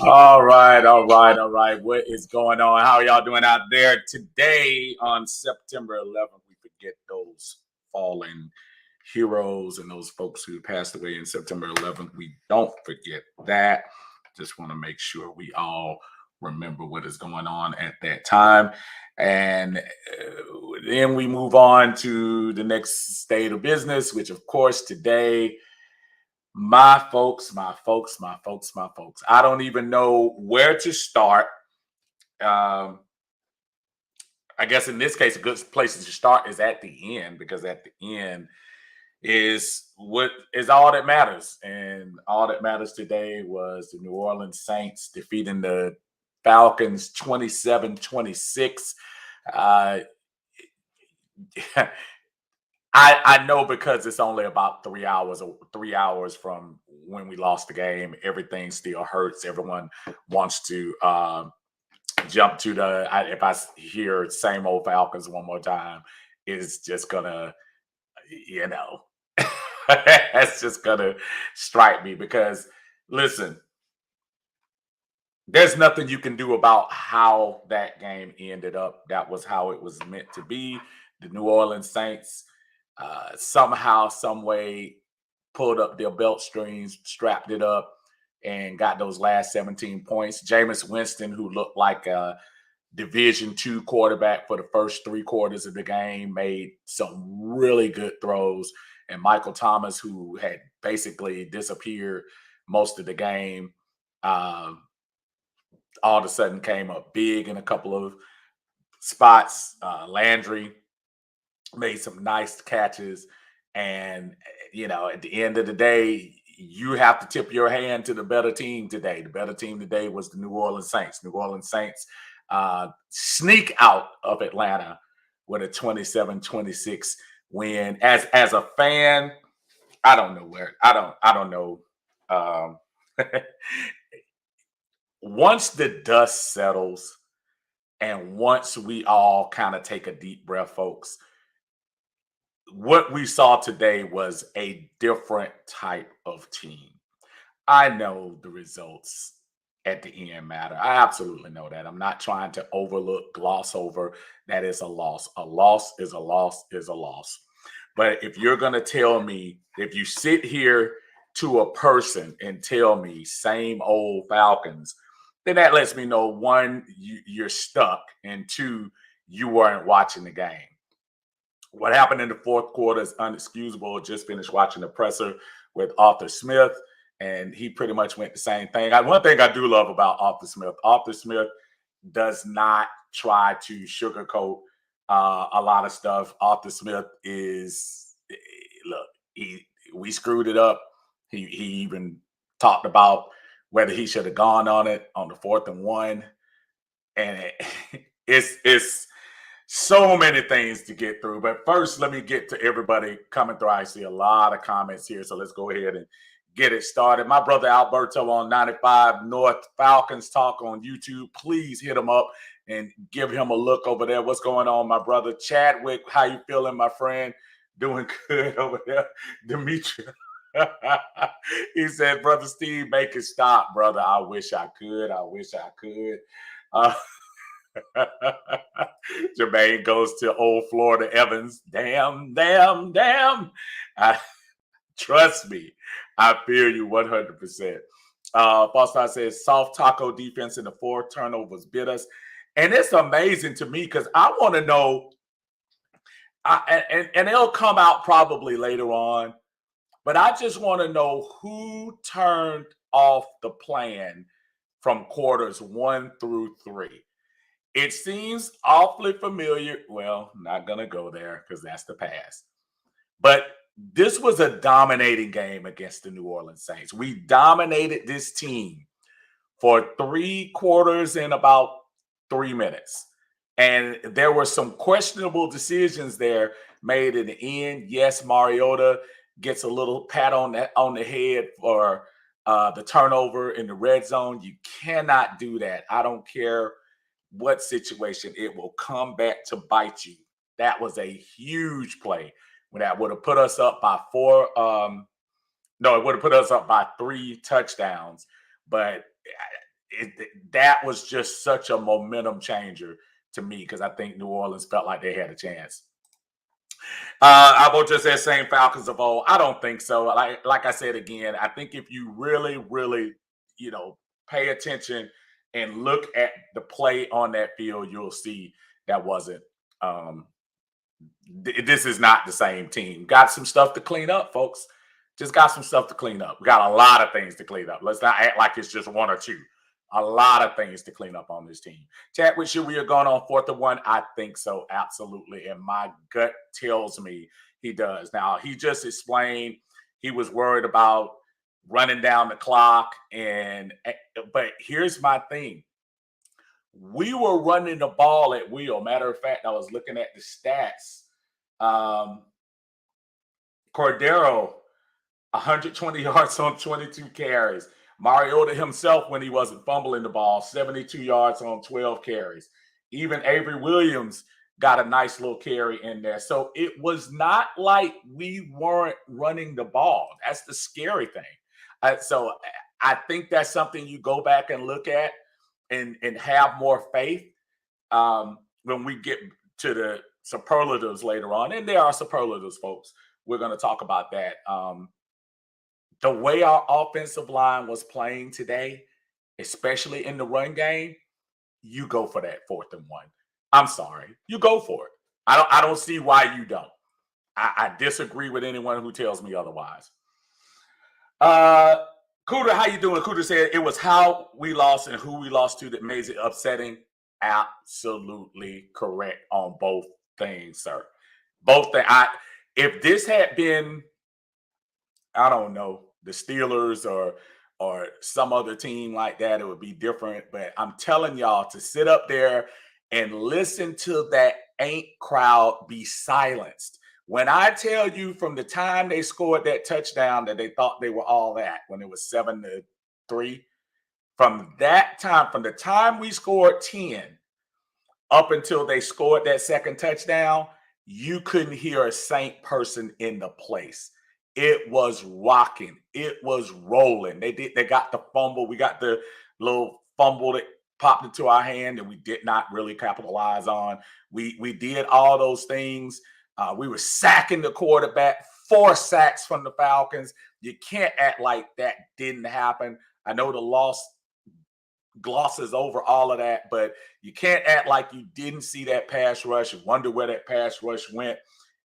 All right, all right, all right. What is going on? How are y'all doing out there today on September 11th? We forget those fallen heroes and those folks who passed away in September 11th. We don't forget that. Just want to make sure we all remember what is going on at that time. And then we move on to the next state of business, which, of course, today my folks, my folks, my folks, my folks. I don't even know where to start. Um, I guess in this case, a good place to start is at the end, because at the end is what is all that matters. And all that matters today was the New Orleans Saints defeating the Falcons 27-26. Uh, I know, because it's only about 3 hours from when we lost the game. Everything still hurts. Everyone wants to jump to if I hear same old Falcons one more time, it's just gonna, that's just gonna strike me, because listen, there's nothing you can do about how that game ended up. That was how it was meant to be. The New Orleans Saints somehow, some way, pulled up their belt strings, strapped it up, and got those last 17 points. Jameis Winston, who looked like a Division II quarterback for the first 3 quarters of the game, made some really good throws. And Michael Thomas, who had basically disappeared most of the game, all of a sudden came up big in a couple of spots. Landry made some nice catches. And, at the end of the day, you have to tip your hand to the better team today. The better team today was the New Orleans Saints. New Orleans Saints sneak out of Atlanta with a 27-26 win. As a fan, I don't know where. I don't know. Once the dust settles and once we all kind of take a deep breath, folks, what we saw today was a different type of team. I know the results at the end matter. I absolutely know that. I'm not trying to gloss over that it's a loss. A loss is a loss is a loss. But if you're going to tell me, if you sit here to a person and tell me same old Falcons, then that lets me know, one, you're stuck, and two, you weren't watching the game. What happened in the fourth quarter is unexcusable. Just finished watching the presser with Arthur Smith, and he pretty much went the same thing. One thing I do love about Arthur Smith does not try to sugarcoat a lot of stuff. Arthur Smith we screwed it up. He even talked about whether he should have gone on it on the 4th and 1. And it's so many things to get through. But first, let me get to everybody coming through. I see a lot of comments here, so let's go ahead and get it started. My brother Alberto on 95 North Falcons Talk on YouTube. Please hit him up and give him a look over there. What's going on, my brother Chadwick? How you feeling, my friend? Doing good over there. Dimitri. He said, Brother Steve, make it stop, brother. I wish I could. I wish I could. Jermaine goes to old Florida Evans. Damn, damn, damn. Trust me, I feel you 100%. Foster says, soft taco defense in the 4 turnovers bit us. And it's amazing to me, because I want to know, and it'll come out probably later on, but I just want to know who turned off the plan from quarters 1 through 3. It seems awfully familiar. Well, not going to go there because that's the past. But this was a dominating game against the New Orleans Saints. We dominated this team for 3 quarters in about 3 minutes. And there were some questionable decisions there made in the end. Yes, Mariota gets a little pat on the head for the turnover in the red zone. You cannot do that. I don't care what situation, it will come back to bite you. That was a huge play when that would have put us up by four. No, it would have put us up by 3 touchdowns. But that was just such a momentum changer to me because I think New Orleans felt like they had a chance. I will just say same Falcons of old. I don't think so. Like I said again, I think if you really, really, pay attention and look at the play on that field, you'll see that wasn't. This is not the same team. Got some stuff to clean up, folks. Just got some stuff to clean up. We got a lot of things to clean up. Let's not act like it's just 1 or 2. A lot of things to clean up on this team. Chadwick, should we have gone on 4th and 1? I think so, absolutely. And my gut tells me he does. Now, he just explained he was worried about running down the clock. But here's my thing. We were running the ball at will. Matter of fact, I was looking at the stats. Cordero, 120 yards on 22 carries. Mariota himself, when he wasn't fumbling the ball, 72 yards on 12 carries. Even Avery Williams got a nice little carry in there. So it was not like we weren't running the ball. That's the scary thing. So I think that's something you go back and look at and have more faith when we get to the superlatives later on. And there are superlatives, folks. We're going to talk about that. The way our offensive line was playing today, especially in the run game, you go for that 4th and 1. I'm sorry. You go for it. I don't see why you don't. I disagree with anyone who tells me otherwise. Cooter, how you doing? Cooter said it was how we lost and who we lost to that made it upsetting. Absolutely correct on both things, sir. Both things. If this had been, I don't know, the Steelers or some other team like that, it would be different. But I'm telling y'all to sit up there and listen to that ain't crowd be silenced. When I tell you from the time they scored that touchdown that they thought they were all that, when it was 7-3, from that time, from the time we scored 10 up until they scored that second touchdown, you couldn't hear a Saint person in the place. It was rocking. It was rolling. They got the fumble. We got the little fumble that popped into our hand and we did not really capitalize on. We did all those things. We were sacking the quarterback, 4 sacks from the Falcons. You can't act like that didn't happen. I know the loss glosses over all of that, but you can't act like you didn't see that pass rush and wonder where that pass rush went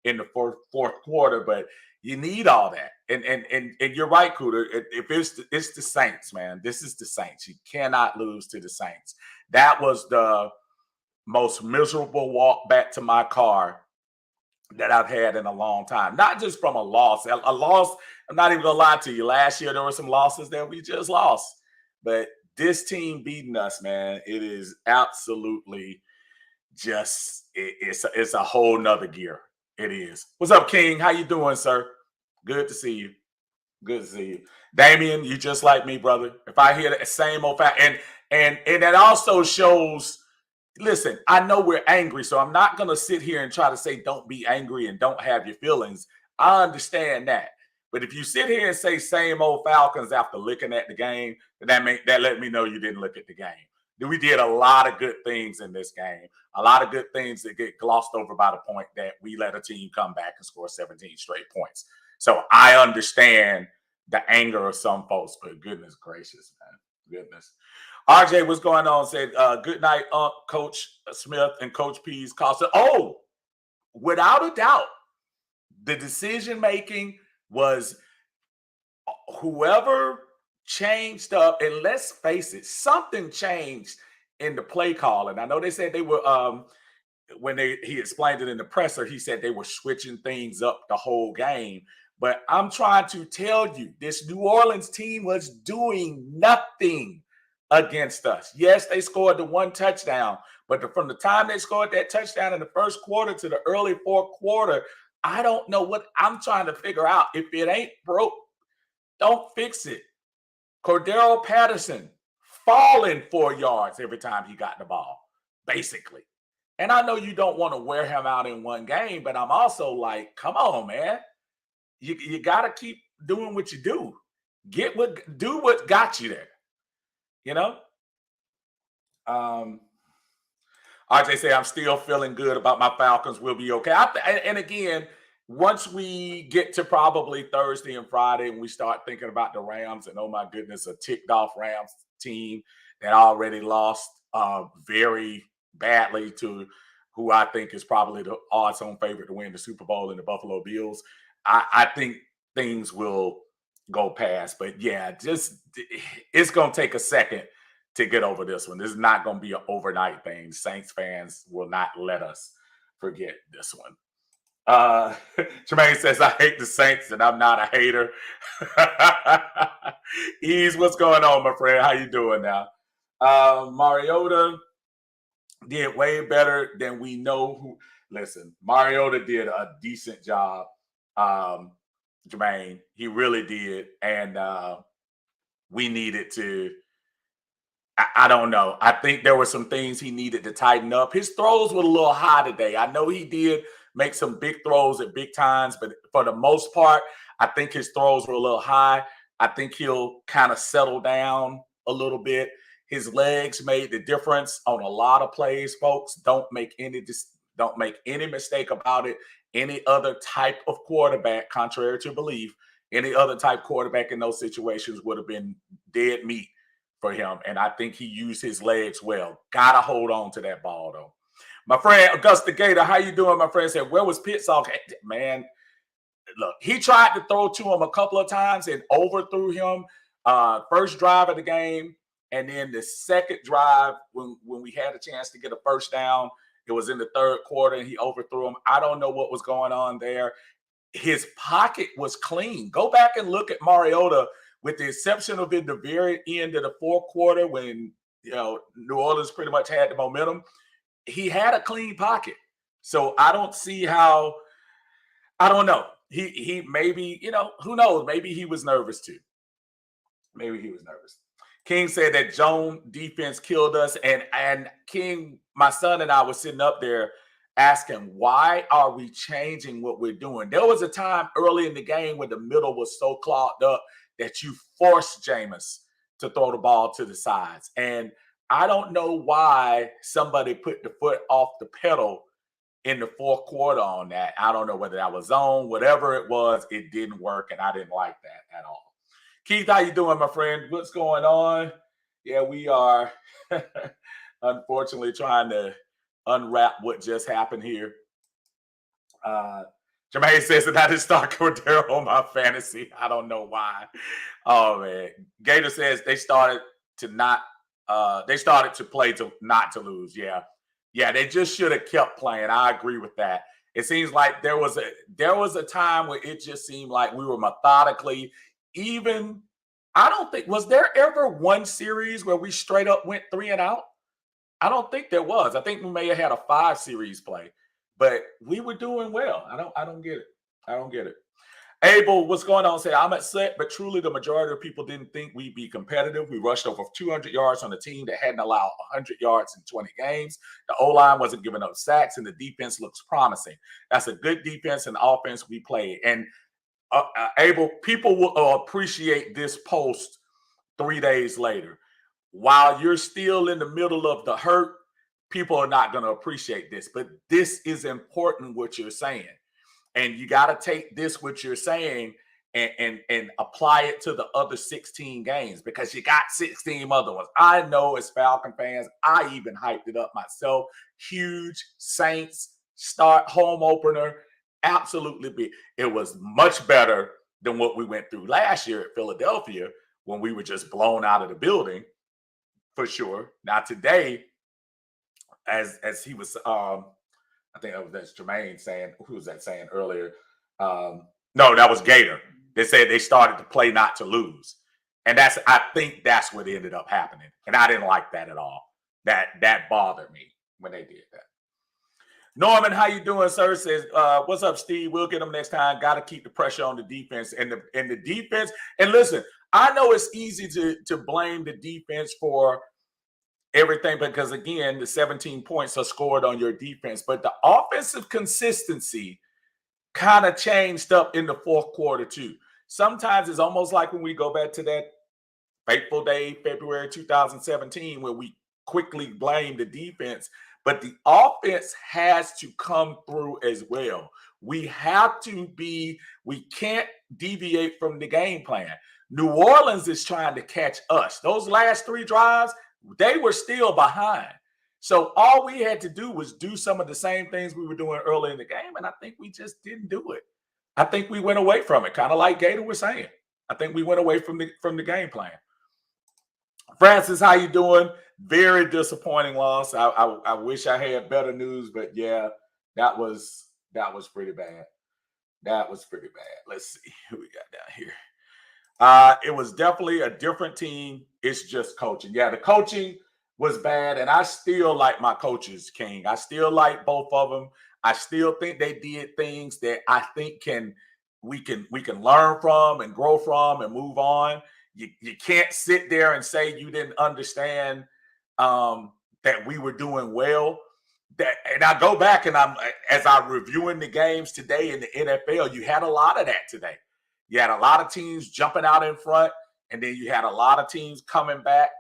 in the fourth quarter. But you need all that. And you're right, Cooter. If it's the Saints, man. This is the Saints. You cannot lose to the Saints. That was the most miserable walk back to my car that I've had in a long time. Not just from a loss. A loss, I'm not even going to lie to you. Last year, there were some losses that we just lost. But this team beating us, man, it is absolutely just, it's a whole nother gear. It is. What's up, King? How you doing, sir? Good to see you. Good to see you. Damien, you just like me, brother. If I hear the same old fact, and that also shows, listen, I know we're angry, so I'm not going to sit here and try to say don't be angry and don't have your feelings. I understand that. But if you sit here and say same old Falcons after looking at the game, that let me know you didn't look at the game. We did a lot of good things in this game. A lot of good things that get glossed over by the point that we let a team come back and score 17 straight points. So I understand the anger of some folks, but goodness gracious, man. Goodness. RJ, what's going on? Said, good night, Coach Smith and Coach P's Costa. Oh, without a doubt, the decision-making was whoever changed up, and let's face it, something changed in the play calling. I know they said they were when he explained it in the presser, he said they were switching things up the whole game. But I'm trying to tell you, this New Orleans team was doing nothing against us. Yes, they scored the one touchdown, but from the time they scored that touchdown in the first quarter to the early fourth quarter, I don't know what I'm trying to figure out. If it ain't broke, don't fix it. Cordero Patterson falling 4 yards every time he got the ball, basically. And I know you don't want to wear him out in one game, but I'm also like, come on, man. You got to keep doing what you do. Do what got you there. You know? RJ say, I'm still feeling good about my Falcons. We'll be okay. And again, once we get to probably Thursday and Friday and we start thinking about the Rams and, oh my goodness, a ticked off Rams team that already lost very badly to who I think is probably the odds-on favorite to win the Super Bowl in the Buffalo Bills, I think things will go past. But yeah, it's going to take a second to get over this one. This is not going to be an overnight thing. Saints fans will not let us forget this one. Jermaine says, I hate the Saints and I'm not a hater. Ease, what's going on, my friend? How you doing now? Mariota did way better than we know who. Listen, Mariota did a decent job. Jermaine, he really did. And we needed to, I don't know. I think there were some things he needed to tighten up. His throws were a little high today. I know he did make some big throws at big times, but for the most part, I think his throws were a little high. I think he'll kind of settle down a little bit. His legs made the difference on a lot of plays, folks. Don't make any mistake about it. Any other type of quarterback, contrary to belief, any other type quarterback in those situations would have been dead meat for him. And I think he used his legs well. Gotta hold on to that ball, though. My friend Augusta Gator, how you doing, my friend? Said, where was Pitts? Man, look, he tried to throw to him a couple of times and overthrew him. First drive of the game, and then the second drive when we had a chance to get a first down, it was in the third quarter, and he overthrew him. I don't know what was going on there. His pocket was clean. Go back and look at Mariota, with the exception of in the very end of the fourth quarter when New Orleans pretty much had the momentum. He had a clean pocket. So I don't see how, I don't know. He maybe, who knows? Maybe he was nervous too. Maybe he was nervous. King said that Jones defense killed us. And King, my son and I were sitting up there asking, why are we changing what we're doing? There was a time early in the game where the middle was so clogged up that you forced Jameis to throw the ball to the sides. And I don't know why somebody put the foot off the pedal in the fourth quarter on that. I don't know whether that was on, whatever it was, it didn't work, and I didn't like that at all. Keith, how you doing, my friend? What's going on? Yeah, we are unfortunately trying to unwrap what just happened here. Jermaine says that I didn't start Cordero on my fantasy. I don't know why. Oh, man. Gator says they started to play to not to lose. Yeah, they just should have kept playing. I agree with that. It seems like there was a time where it just seemed like we were methodically, even, I don't think, was there ever one series where we straight up went 3 and out? I don't think there was. I think we may have had a 5 series play, but we were doing well. I don't get it. I don't get it. Abel, what's going on? Say, I'm upset, but truly the majority of people didn't think we'd be competitive. We rushed over 200 yards on a team that hadn't allowed 100 yards in 20 games. The O-line wasn't giving up sacks, and the defense looks promising. That's a good defense and offense we played. And Abel, people will appreciate this post 3 days later. While you're still in the middle of the hurt, people are not going to appreciate this. But this is important, what you're saying. And you got to take this, what you're saying, and apply it to the other 16 games, because you got 16 other ones. I know as Falcon fans, I even hyped it up myself. Huge Saints start home opener. Absolutely big. It was much better than what we went through last year at Philadelphia, when we were just blown out of the building, for sure. Now today, as he was, I think that's Jermaine saying, who was that saying earlier? No, that was Gator. They said they started to play not to lose. And I think that's what ended up happening. And I didn't like that at all. That bothered me when they did that. Norman, how you doing, sir? Says, what's up, Steve? We'll get them next time. Got to keep the pressure on the defense and the defense. And listen, I know it's easy to blame the defense for everything because again, the 17 points are scored on your defense, but the offensive consistency kind of changed up in the fourth quarter too. Sometimes it's almost like when we go back to that fateful day, February 2017, where we quickly blame the defense, but the offense has to come through as well. We can't deviate from the game plan. New Orleans is trying to catch us. Those last 3 drives, they were still behind. So all we had to do was do some of the same things we were doing early in the game, and I think we just didn't do it. I think we went away from it, kind of like Gator was saying. I think we went away from the game plan. Francis, how you doing? Very disappointing loss. I wish I had better news, but yeah, that was pretty bad. That was pretty bad. Let's see who we got down here. It was definitely a different team. It's just coaching. Yeah, the coaching was bad, and I still like my coaches, King. I still like both of them. I still think they did things that I think we can learn from and grow from and move on. You can't sit there and say you didn't understand that we were doing well. And I go back and as I'm reviewing the games today in the NFL, you had a lot of that today. You had a lot of teams jumping out in front, and then you had a lot of teams coming back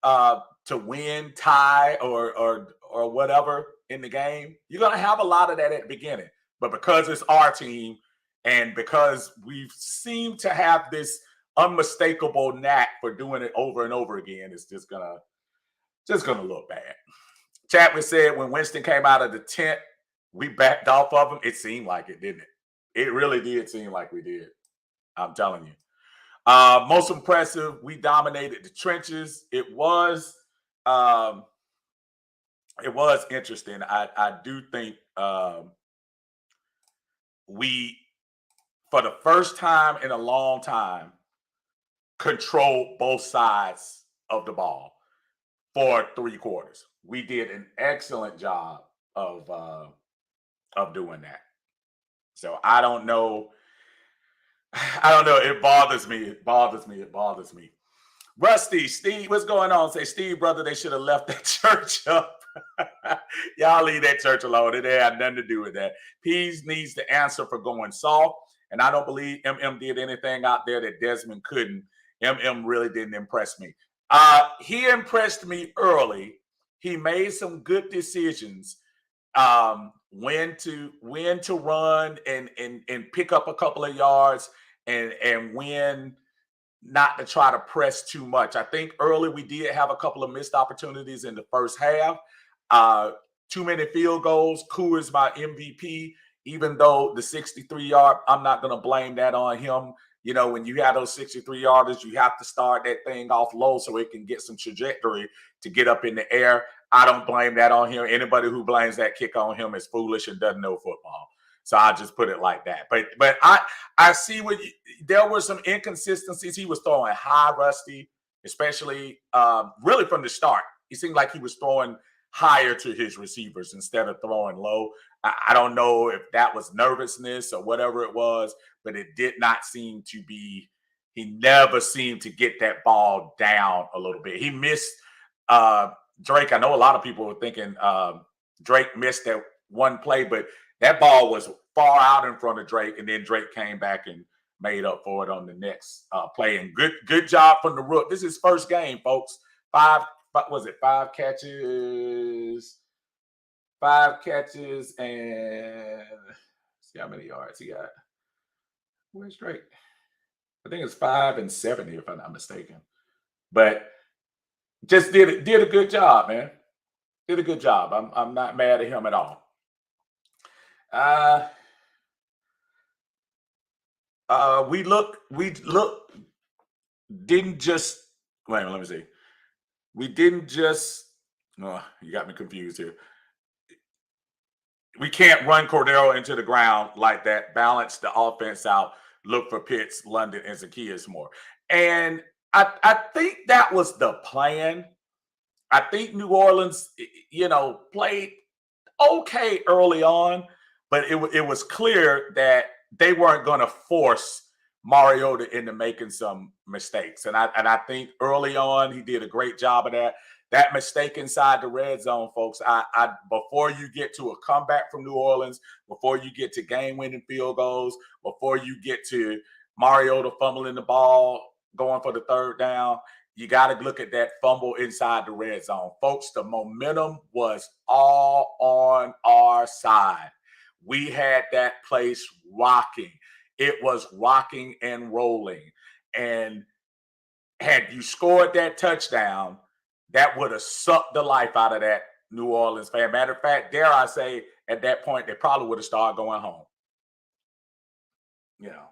to win, tie, or whatever in the game. You're going to have a lot of that at the beginning. But because it's our team and because we seem to have this unmistakable knack for doing it over and over again, it's just gonna look bad. Chapman said when Winston came out of the tent, we backed off of him. It seemed like it, didn't it? It really did seem like we did. I'm telling you. Most impressive, we dominated the trenches. It was interesting. I do think we, for the first time in a long time, controlled both sides of the ball for 3 quarters. We did an excellent job of doing that. So I don't know. It bothers me. Rusty, Steve, what's going on? Say, Steve, brother, they should have left that church up. Y'all leave that church alone. It had nothing to do with that. Pease needs the answer for going soft. And I don't believe MM did anything out there that Desmond couldn't. MM really didn't impress me. He impressed me early. He made some good decisions. When to run and pick up a couple of yards and when not to try to press too much. I think early we did have a couple of missed opportunities in the first half. Too many field goals. Koo is my MVP, even though the 63-yard, I'm not going to blame that on him. You know, when you have those 63-yarders, you have to start that thing off low so it can get some trajectory to get up in the air. I don't blame that on him. Anybody who blames that kick on him is foolish and doesn't know football. So I just put it like that. But I see there were some inconsistencies. He was throwing high, Rusty, especially really from the start. He seemed like he was throwing higher to his receivers instead of throwing low. I don't know if that was nervousness or whatever it was, but it did not seem to be. He never seemed to get that ball down a little bit. He missed Drake. I know a lot of people were thinking Drake missed that one play, but that ball was far out in front of Drake, and then Drake came back and made up for it on the next play. And good job from the rook. This is his first game, folks. 5 catches? 5 catches and see how many yards he got. Where's Drake? I think it's 5 and 70 if I'm not mistaken. But just did a good job, man. Did a good job. I'm not mad at him at all. We look didn't just wait. Let me see. We didn't just. Oh, you got me confused here. We can't run Cordero into the ground like that. Balance the offense out. Look for Pitts, London, and Zacchaeus more. And I think that was the plan. I think New Orleans, played okay early on, but it was clear that they weren't going to force Mariota into making some mistakes. And I think early on he did a great job of that. That mistake inside the red zone, folks. I before you get to a comeback from New Orleans, before you get to game-winning field goals, before you get to Mariota fumbling the ball, going for the third down, you got to look at that fumble inside the red zone. Folks, the momentum was all on our side. We had that place rocking. It was rocking and rolling. And had you scored that touchdown, that would have sucked the life out of that New Orleans fan. Matter of fact, dare I say, at that point, they probably would have started going home. You know.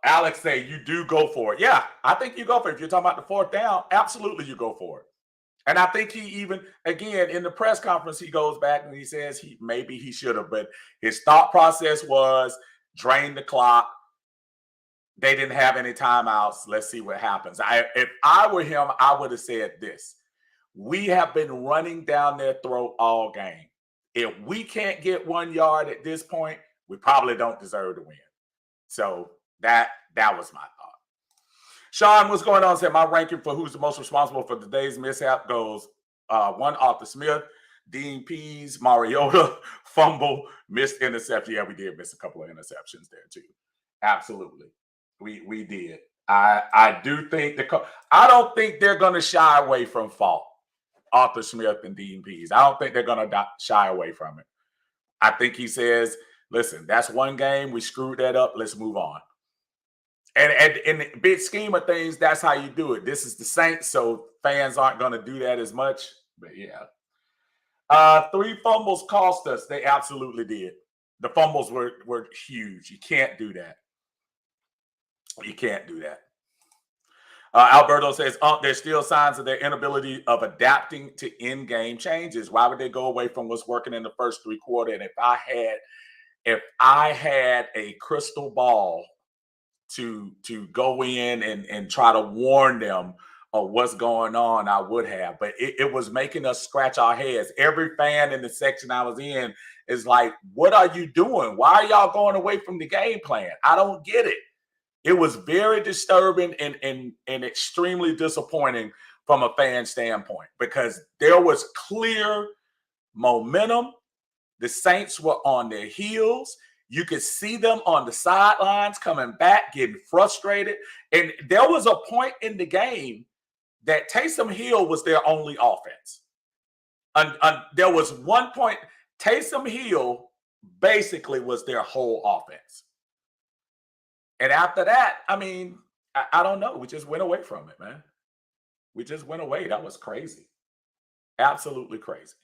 Alex say you do go for it. Yeah, I think you go for it. If you're talking about the fourth down, absolutely you go for it. And I think he even, again, in the press conference, he goes back and he says maybe he should have, but his thought process was drain the clock. They didn't have any timeouts. Let's see what happens. If I were him, I would have said this. We have been running down their throat all game. If we can't get 1 yard at this point, we probably don't deserve to win. So that was my thought. Sean, what's going on? Said my ranking for who's the most responsible for today's mishap goes 1, Arthur Smith, Dean Pease, Mariota, fumble, missed interception. Yeah, we did miss a couple of interceptions there too. Absolutely, we did. I do think I don't think they're going to shy away from fault. Arthur Smith and Dean Pease. I don't think they're going to shy away from it. I think he says, listen, that's one game. We screwed that up. Let's move on. And in the big scheme of things, that's how you do it. This is the Saints, so fans aren't going to do that as much. But yeah. 3 fumbles cost us. They absolutely did. The fumbles were huge. You can't do that. You can't do that. Alberto says, there's still signs of their inability of adapting to in-game changes. Why would they go away from what's working in the first 3 quarters? And if I had a crystal ball to go in and try to warn them of what's going on, I would have. But it was making us scratch our heads. Every fan in the section I was in is like, what are you doing? Why are y'all going away from the game plan? I don't get it. It was very disturbing and extremely disappointing from a fan standpoint because there was clear momentum. The Saints were on their heels. You could see them on the sidelines coming back, getting frustrated. And there was a point in the game that Taysom Hill was their only offense. And there was one point, Taysom Hill basically was their whole offense. And after that, I mean, I don't know. We just went away from it, man. We just went away. That was crazy. Absolutely crazy.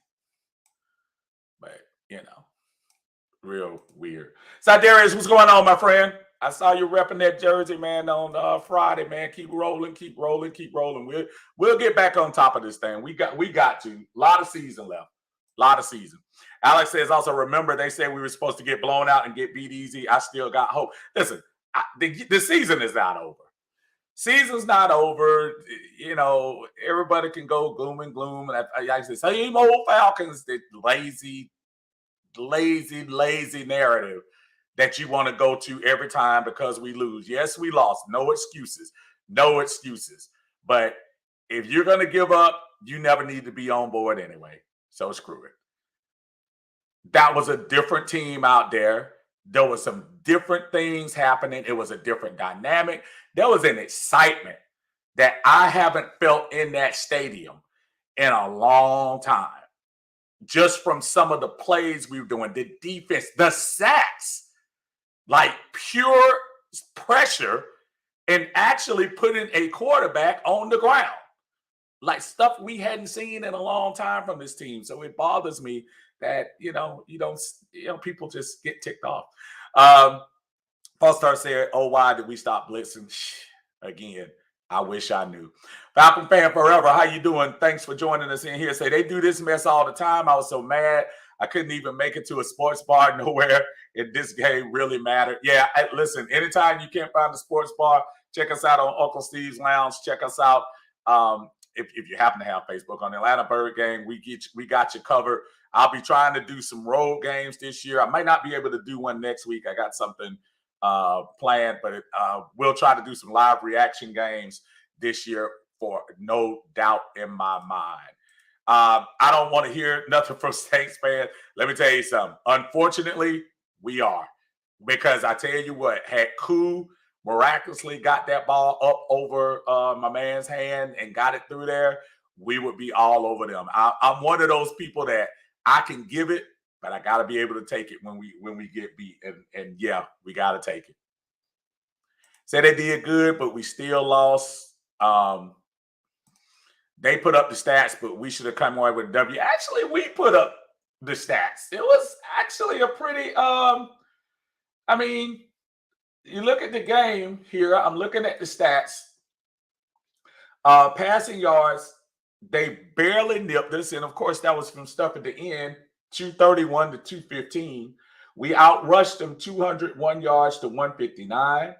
But, real weird. So, Darius, what's going on, my friend? I saw you repping that jersey, man, on Friday, man. Keep rolling, keep rolling, keep rolling. We'll get back on top of this thing. We got to. A lot of season left. A lot of season. Alex says also, remember, they said we were supposed to get blown out and get beat easy. I still got hope. Listen, the season is not over. Season's not over. Everybody can go gloom and gloom. And I say, same old Falcons, the lazy narrative that you want to go to every time because we lose. Yes, we lost. No excuses. No excuses. But if you're going to give up, you never need to be on board anyway. So screw it. That was a different team out there. There was some different things happening. It was a different dynamic. There was an excitement that I haven't felt in that stadium in a long time. Just from some of the plays we were doing, the defense, the sacks, like pure pressure and actually putting a quarterback on the ground. Like stuff we hadn't seen in a long time from this team. So it bothers me that, people just get ticked off. Star said, "Oh, why did we stop blitzing?" Again, I wish I knew. Falcon fan forever. How you doing? Thanks for joining us in here. Say they do this mess all the time. I was so mad I couldn't even make it to a sports bar nowhere. And this game really mattered. Yeah, listen. Anytime you can't find a sports bar, check us out on Uncle Steve's Lounge. Check us out. If you happen to have Facebook on the Atlanta Bird Game, we got you covered. I'll be trying to do some road games this year. I might not be able to do one next week. I got something planned, but we'll try to do some live reaction games this year for no doubt in my mind. I don't want to hear nothing from Saints fans. Let me tell you something. Unfortunately, we are. Because I tell you what, had Koo miraculously got that ball up over my man's hand and got it through there, we would be all over them. I'm one of those people that I can give it, but I got to be able to take it when we get beat. And yeah, we got to take it. Say they did good, but we still lost. They put up the stats, but we should have come away with a W. Actually, we put up the stats. It was actually a pretty, I mean, you look at the game here. I'm looking at the stats. Passing yards, they barely nipped us. And, of course, that was from stuff at the end, 231 to 215. We outrushed them 201 yards to 159.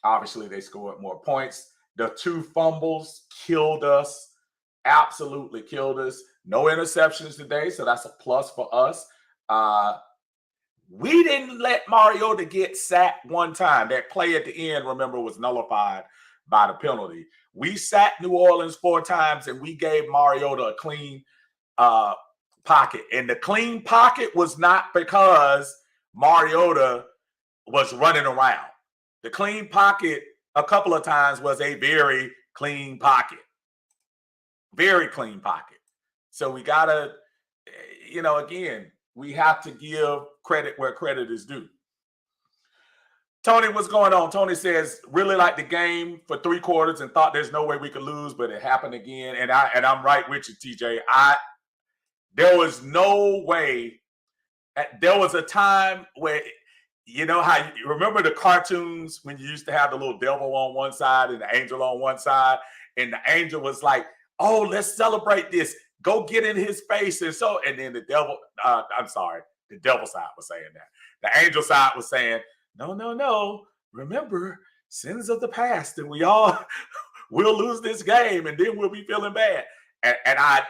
Obviously, they scored more points. The 2 fumbles killed us, absolutely killed us. No interceptions today, so that's a plus for us. We didn't let Mariota get sacked one time. That play at the end, remember, was nullified by the penalty. We sacked New Orleans 4 times, and we gave Mariota a clean pocket. And the clean pocket was not because Mariota was running around. The clean pocket a couple of times was a very clean pocket. Very clean pocket. So we got to, again, we have to give credit where credit is due. Tony, what's going on? Tony says, really liked the game for 3 quarters and thought there's no way we could lose, but it happened again. And I'm right with you, TJ. There was no way. There was a time where, you know how you remember the cartoons when you used to have the little devil on one side and the angel on one side, and the angel was like, "Oh, let's celebrate this. Go get in his face." And then the devil, the devil side was saying that. The angel side was saying, no. Remember, sins of the past, and we'll lose this game, and then we'll be feeling bad. And I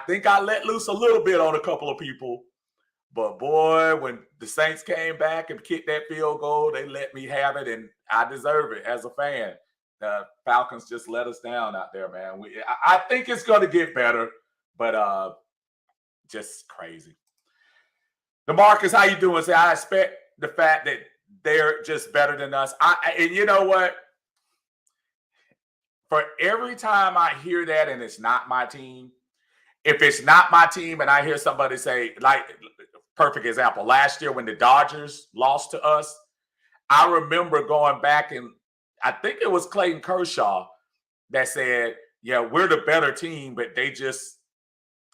think I let loose a little bit on a couple of people. But boy, when the Saints came back and kicked that field goal, they let me have it, and I deserve it as a fan. The Falcons just let us down out there, man. I think it's going to get better, but just crazy. DeMarcus, how you doing? Say, I expect the fact that they're just better than us. And you know what? For every time I hear that and it's not my team, if it's not my team and I hear somebody say, like, perfect example, last year when the Dodgers lost to us, I remember going back and I think it was Clayton Kershaw that said, yeah, we're the better team, but they just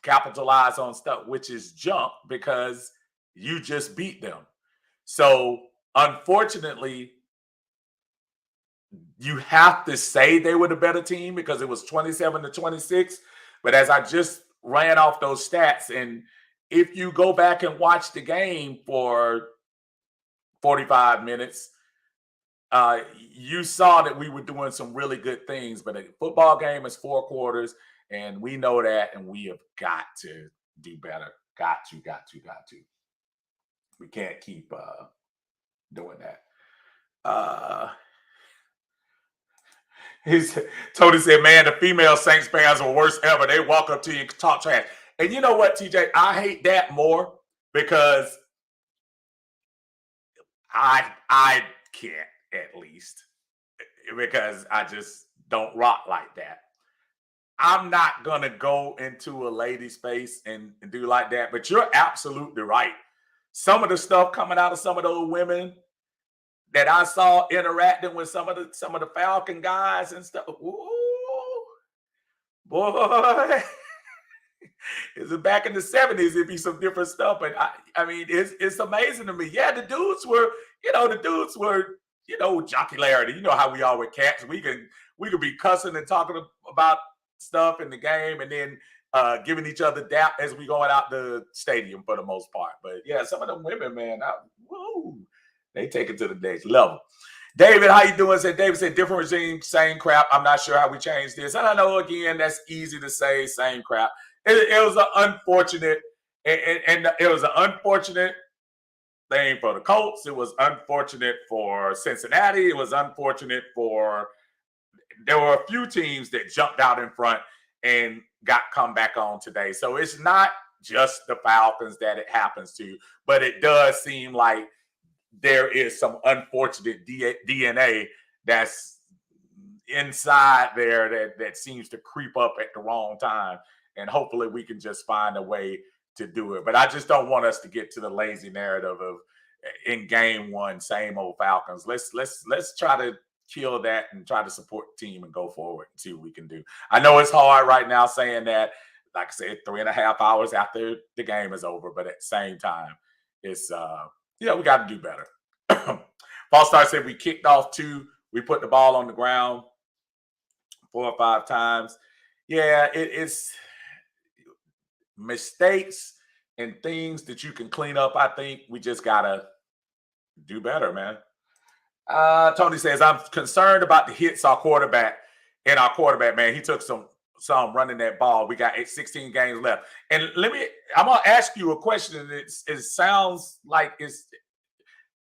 capitalize on stuff, which is junk because you just beat them. So unfortunately, you have to say they were the better team because it was 27-26. But as I just ran off those stats, and if you go back and watch the game for 45 minutes, you saw that we were doing some really good things. But a football game is 4 quarters, and we know that, and we have got to do better. Got to. We can't keep doing that. Tony said, man, the female Saints fans were worst ever. They walk up to you and talk trash. And you know what, TJ? I hate that more because I can't, at least, because I just don't rock like that. I'm not going to go into a lady's face and do like that. But you're absolutely right. Some of the stuff coming out of some of those women that I saw interacting with some of the Falcon guys and stuff. Ooh, boy. Is it back in the 70s? It'd be some different stuff. But I mean, it's amazing to me. Yeah, the dudes were, jocularity. You know how we are with cats. We could be cussing and talking about stuff in the game, and then giving each other dap as we going out the stadium for the most part. But yeah, some of them women, man, woo, they take it to the next level. David, how you doing? David said different regime, same crap. I'm not sure how we change this. And I know again that's easy to say, same crap. It was an unfortunate, and it was an unfortunate thing for the Colts. It was unfortunate for Cincinnati. It was unfortunate for. There were a few teams that jumped out in front and got come back on today. So it's not just the Falcons that it happens to, but it does seem like there is some unfortunate DNA that's inside there that seems to creep up at the wrong time. And hopefully we can just find a way to do it. But I just don't want us to get to the lazy narrative of in game one, same old Falcons. Let's try to kill that and try to support the team and go forward and see what we can do. I know it's hard right now saying that, like I said, 3.5 hours after the game is over, but at the same time, it's we got to do better. False Start said we kicked off 2. We put the ball on the ground 4 or 5 times. Yeah, it's mistakes and things that you can clean up. I think we just got to do better, man. Tony says, I'm concerned about the hits our quarterback, man. He took some running that ball. We got 16 games left. And I'm going to ask you a question. It sounds like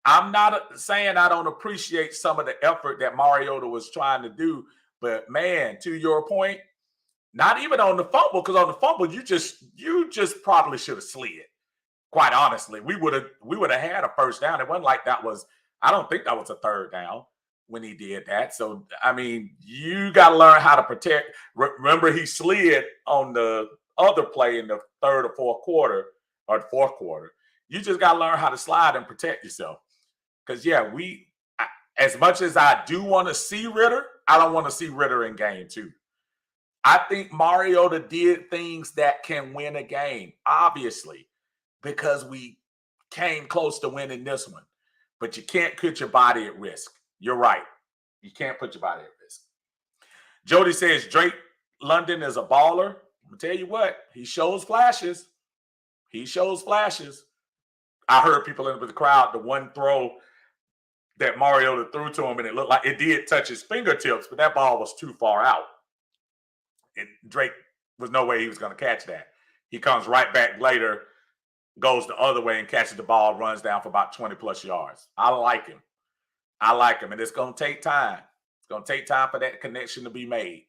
I'm not saying I don't appreciate some of the effort that Mariota was trying to do, but man, to your point, not even on the fumble, because on the fumble, you just probably should have slid. Quite honestly, we would have had a first down. It wasn't like that was. I don't think that was a third down when he did that. So I mean, you got to learn how to protect. Remember, he slid on the other play in the third or fourth quarter. You just got to learn how to slide and protect yourself. Because yeah, as much as I do want to see Ritter, I don't want to see Ritter in game 2. I think Mariota did things that can win a game, obviously, because we came close to winning this one. But you can't put your body at risk. You're right. You can't put your body at risk. Jody says Drake London is a baller. I'm going to tell you what, he shows flashes. I heard people in the crowd, the one throw that Mariota threw to him, and it looked like it did touch his fingertips, but that ball was too far out. And Drake was no way he was going to catch that. He comes right back later, goes the other way and catches the ball, runs down for about 20 plus yards. I like him. And it's going to take time. It's going to take time for that connection to be made.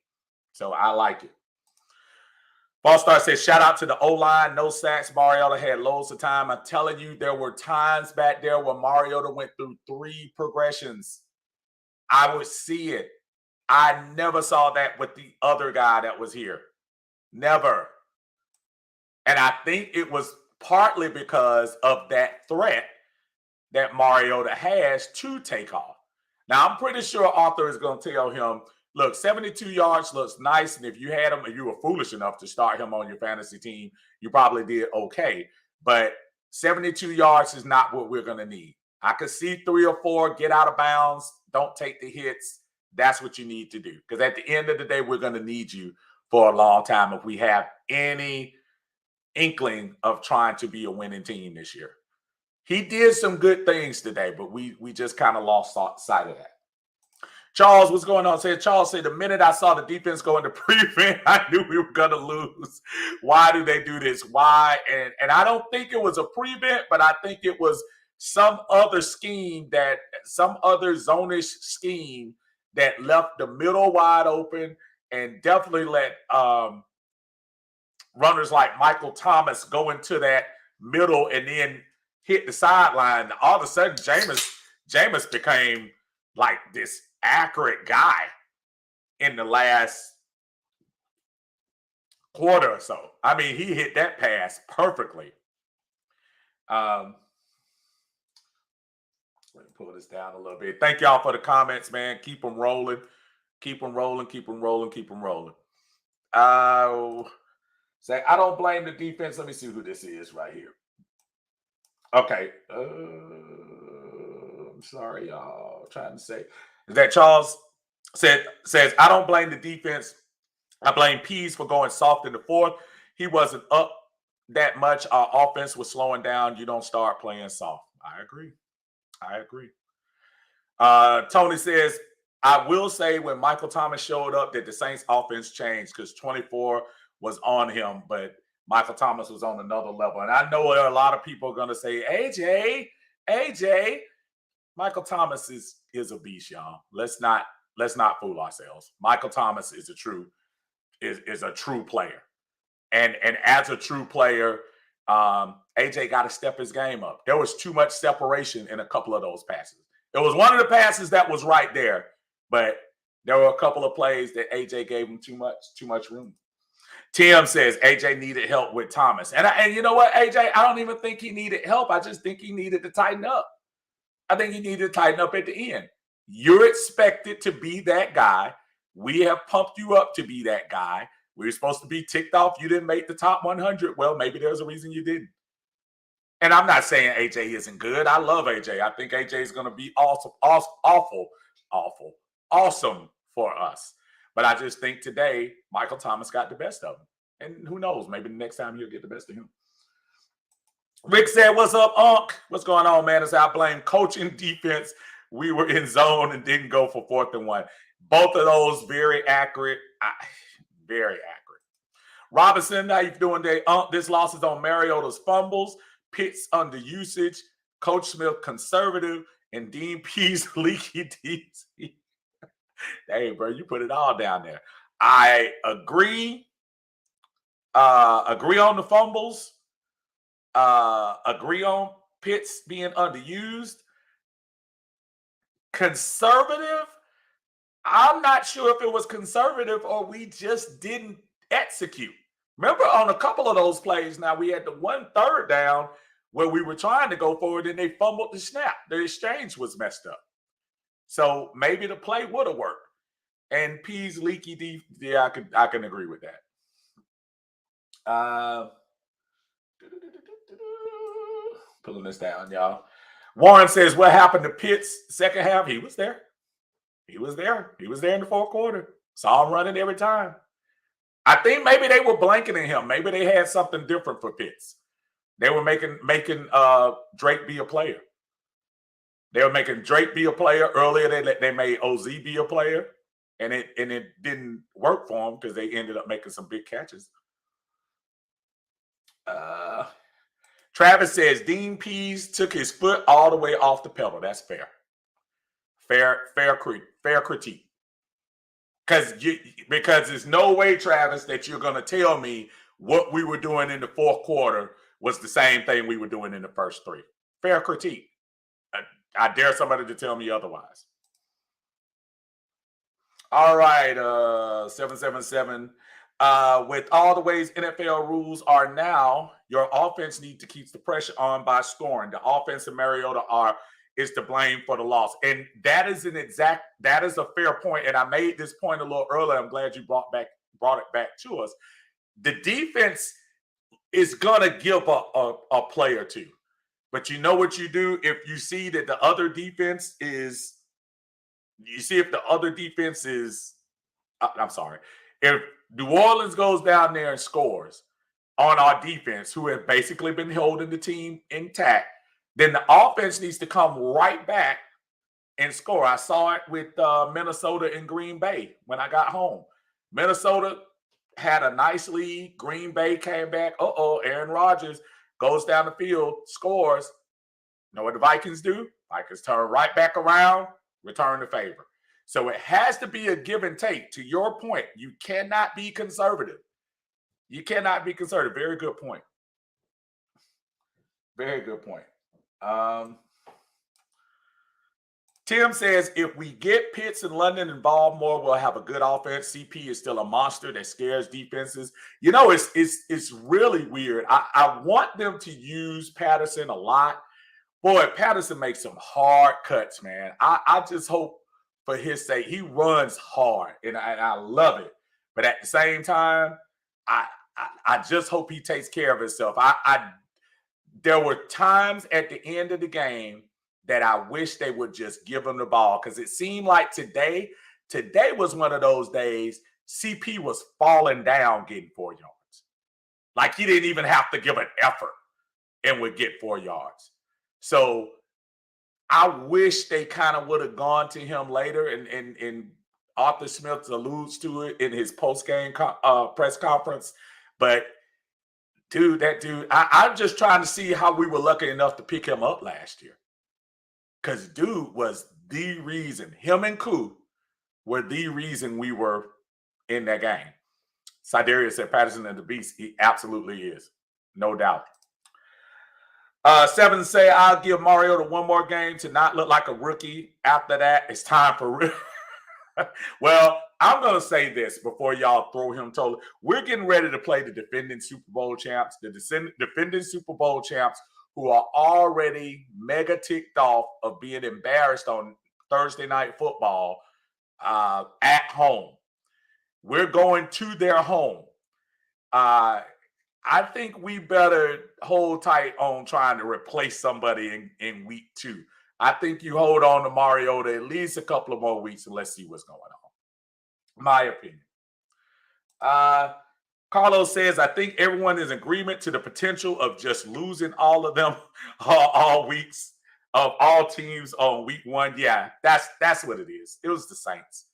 So I like it. False Star says, shout out to the O-line. No sacks. Mariota had loads of time. I'm telling you, there were times back there where Mariota went through 3 progressions. I would see it. I never saw that with the other guy that was here. Never. And I think it was partly because of that threat that Mariota has to take off. Now, I'm pretty sure Arthur is going to tell him, look, 72 yards looks nice, and if you had him and you were foolish enough to start him on your fantasy team, you probably did okay. But 72 yards is not what we're going to need. I could see 3 or 4 get out of bounds, don't take the hits. That's what you need to do. Because at the end of the day, we're going to need you for a long time if we have any inkling of trying to be a winning team this year. He did some good things today, but we just kind of lost sight of that. Charles, what's going on? Charles said, the minute I saw the defense go into prevent, I knew we were going to lose. Why do they do this? Why? And I don't think it was a prevent, but I think it was some other zonish scheme that left the middle wide open and definitely let runners like Michael Thomas go into that middle and then hit the sideline. All of a sudden, Jameis became like this accurate guy in the last quarter or so. I mean, he hit that pass perfectly. Let me pull this down a little bit. Thank y'all for the comments, man. Keep them rolling. Say, I don't blame the defense. Let me see who this is right here. Okay. I'm sorry, y'all. I'm trying to say. Is that Charles says, I don't blame the defense. I blame Pease for going soft in the fourth. He wasn't up that much. Our offense was slowing down. You don't start playing soft. I agree. I agree. Tony says, I will say when Michael Thomas showed up that the Saints offense changed because 24 was on him, but Michael Thomas was on another level. And I know there are a lot of people going to say, AJ, Michael Thomas is a beast, y'all. Let's not fool ourselves. Michael Thomas is a true player. And as a true player, AJ got to step his game up. There was too much separation in a couple of those passes. It was one of the passes that was right there, but there were a couple of plays that AJ gave him too much room. Tim says AJ needed help with Thomas. And you know what, AJ, I don't even think he needed help. I just think he needed to tighten up. I think he needed to tighten up at the end. You're expected to be that guy. We have pumped you up to be that guy. We were supposed to be ticked off. You didn't make the top 100. Well, maybe there's a reason you didn't. And I'm not saying AJ isn't good. I love AJ. I think AJ is going to be awesome for us. But I just think today, Michael Thomas got the best of him. And who knows? Maybe the next time he'll get the best of him. Rick said, what's up, Unc? What's going on, man? As I blame coaching defense. We were in zone and didn't go for 4th and 1. Both of those very accurate. Very accurate. Robinson, how you doing today? This loss is on Mariota's fumbles, Pitts under usage, Coach Smith conservative, and Dean Pease leaky DC. Hey, bro, you put it all down there. I agree. Agree on the fumbles. Agree on Pitts being underused. Conservative. I'm not sure if it was conservative or we just didn't execute. Remember on a couple of those plays, now we had the 1/3 down where we were trying to go forward and they fumbled the snap. The exchange was messed up. So maybe the play would have worked. And P's leaky deep, yeah, I can agree with that. Pulling this down, y'all. Warren says, what happened to Pitts second half? He was there. He was there in the fourth quarter. Saw him running every time. I think maybe they were blanketing him. Maybe they had something different for Pitts. They were making Drake be a player. They were making Drake be a player. Earlier, they made OZ be a player. And it didn't work for them because they ended up making some big catches. Travis says, Dean Pease took his foot all the way off the pedal. That's fair. Fair critique. Because there's no way, Travis, that you're going to tell me what we were doing in the fourth quarter was the same thing we were doing in the first 3. Fair critique. I dare somebody to tell me otherwise. All right, 777. With all the ways NFL rules are now, your offense needs to keep the pressure on by scoring. The offense and Mariota is to blame for the loss. And that is a fair point. And I made this point a little earlier. I'm glad you brought it back to us. The defense is going to give a play or two. But you know what you do if you see that the other defense is if New Orleans goes down there and scores on our defense, who have basically been holding the team intact, then the offense needs to come right back and score. I saw it with Minnesota and Green Bay when I got home. Minnesota had a nice lead. Green Bay came back. Aaron Rodgers goes down the field, scores. You know what the Vikings do? Vikings turn right back around, return the favor. So it has to be a give and take. To your point, you cannot be conservative. You cannot be conservative. Very good point. Very good point. Tim says, if we get Pitts and London involved more, we'll have a good offense. CP is still a monster that scares defenses. You know, it's really weird. I want them to use Patterson a lot. Boy, Patterson makes some hard cuts, man. I just hope for his sake, he runs hard, and I love it. But at the same time, I just hope he takes care of himself. There were times at the end of the game that I wish they would just give him the ball, because it seemed like today was one of those days CP was falling down getting 4 yards. Like he didn't even have to give an effort and would get 4 yards. So I wish they kind of would have gone to him later, and Arthur Smith alludes to it in his post-game press conference. But dude, I'm just trying to see how we were lucky enough to pick him up last year. Because dude was the reason, him and Koo were the reason we were in that game. Sidarius said Patterson and the Beast. He absolutely is. No doubt. Seven say, I'll give Mariota one more game to not look like a rookie. After that, it's time for well, I'm going to say this before y'all throw him totally. We're getting ready to play the defending Super Bowl champs, defending Super Bowl champs who are already mega ticked off of being embarrassed on Thursday Night Football at home. We're going to their home. I think we better hold tight on trying to replace somebody in week 2. I think you hold on to Mariota at least a couple of more weeks and let's see what's going on. My opinion. Carlos says, I think everyone is in agreement to the potential of just losing all of them all weeks of all teams on week 1. Yeah, that's what it is. It was the Saints.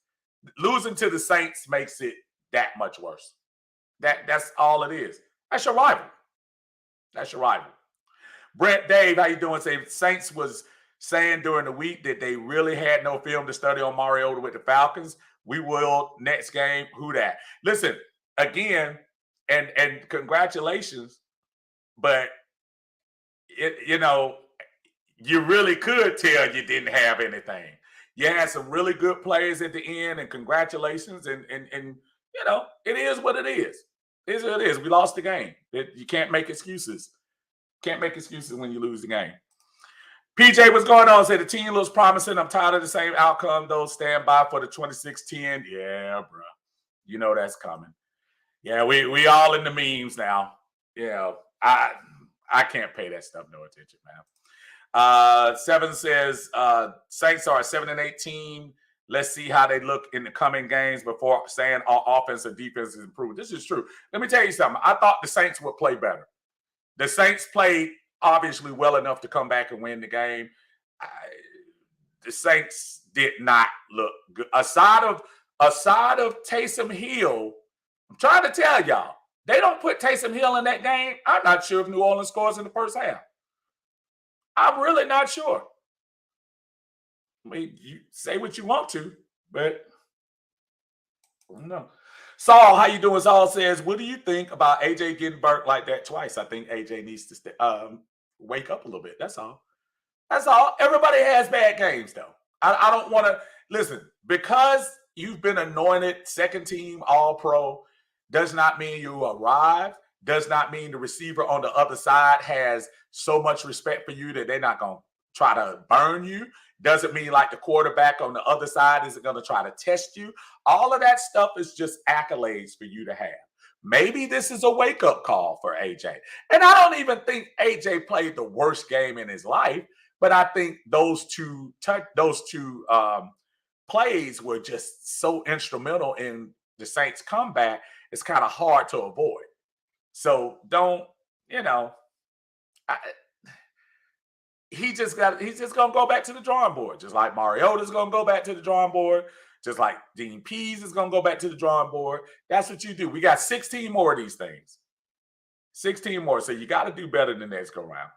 Losing to the Saints makes it that much worse. That's all it is. That's your rival. That's your rival. Brent Dave, how you doing? Say Saints was saying during the week that they really had no film to study on Mariota with the Falcons. We will next game. Who that? Listen, again, and congratulations, but you really could tell you didn't have anything. You had some really good players at the end, and congratulations, and it is what it is. It is what it is. We lost the game. You can't make excuses. Can't make excuses when you lose the game. PJ, what's going on? Say the team looks promising. I'm tired of the same outcome, though. Stand by for the 26-10. Yeah, bro. You know that's coming. Yeah, we all in the memes now. Yeah, I can't pay that stuff no attention, man. Seven says Saints are a 7-8 team. Let's see how they look in the coming games before saying our offense or defense is improved. This is true. Let me tell you something. I thought the Saints would play better. The Saints played obviously well enough to come back and win the game. The Saints did not look good. Aside of Taysom Hill, I'm trying to tell y'all, they don't put Taysom Hill in that game. I'm not sure if New Orleans scores in the first half. I'm really not sure. I mean, you say what you want to, but I don't know. Saul, how you doing? Saul says, what do you think about AJ getting burnt like that twice? I think AJ needs to wake up a little bit. That's all. That's all. Everybody has bad games, though. I don't want to listen, because you've been anointed second team All-Pro does not mean you arrive. Does not mean the receiver on the other side has so much respect for you that they're not going to try to burn you. Doesn't mean like the quarterback on the other side isn't going to try to test you. All of that stuff is just accolades for you to have. Maybe this is a wake-up call for AJ. And I don't even think AJ played the worst game in his life, but I think those two plays were just so instrumental in the Saints' comeback. It's kind of hard to avoid. So he's just going to go back to the drawing board, just like Mariota's going to go back to the drawing board, just like Dean Pease is going to go back to the drawing board. That's what you do. We got 16 more of these things. 16 more. So you got to do better than next go round.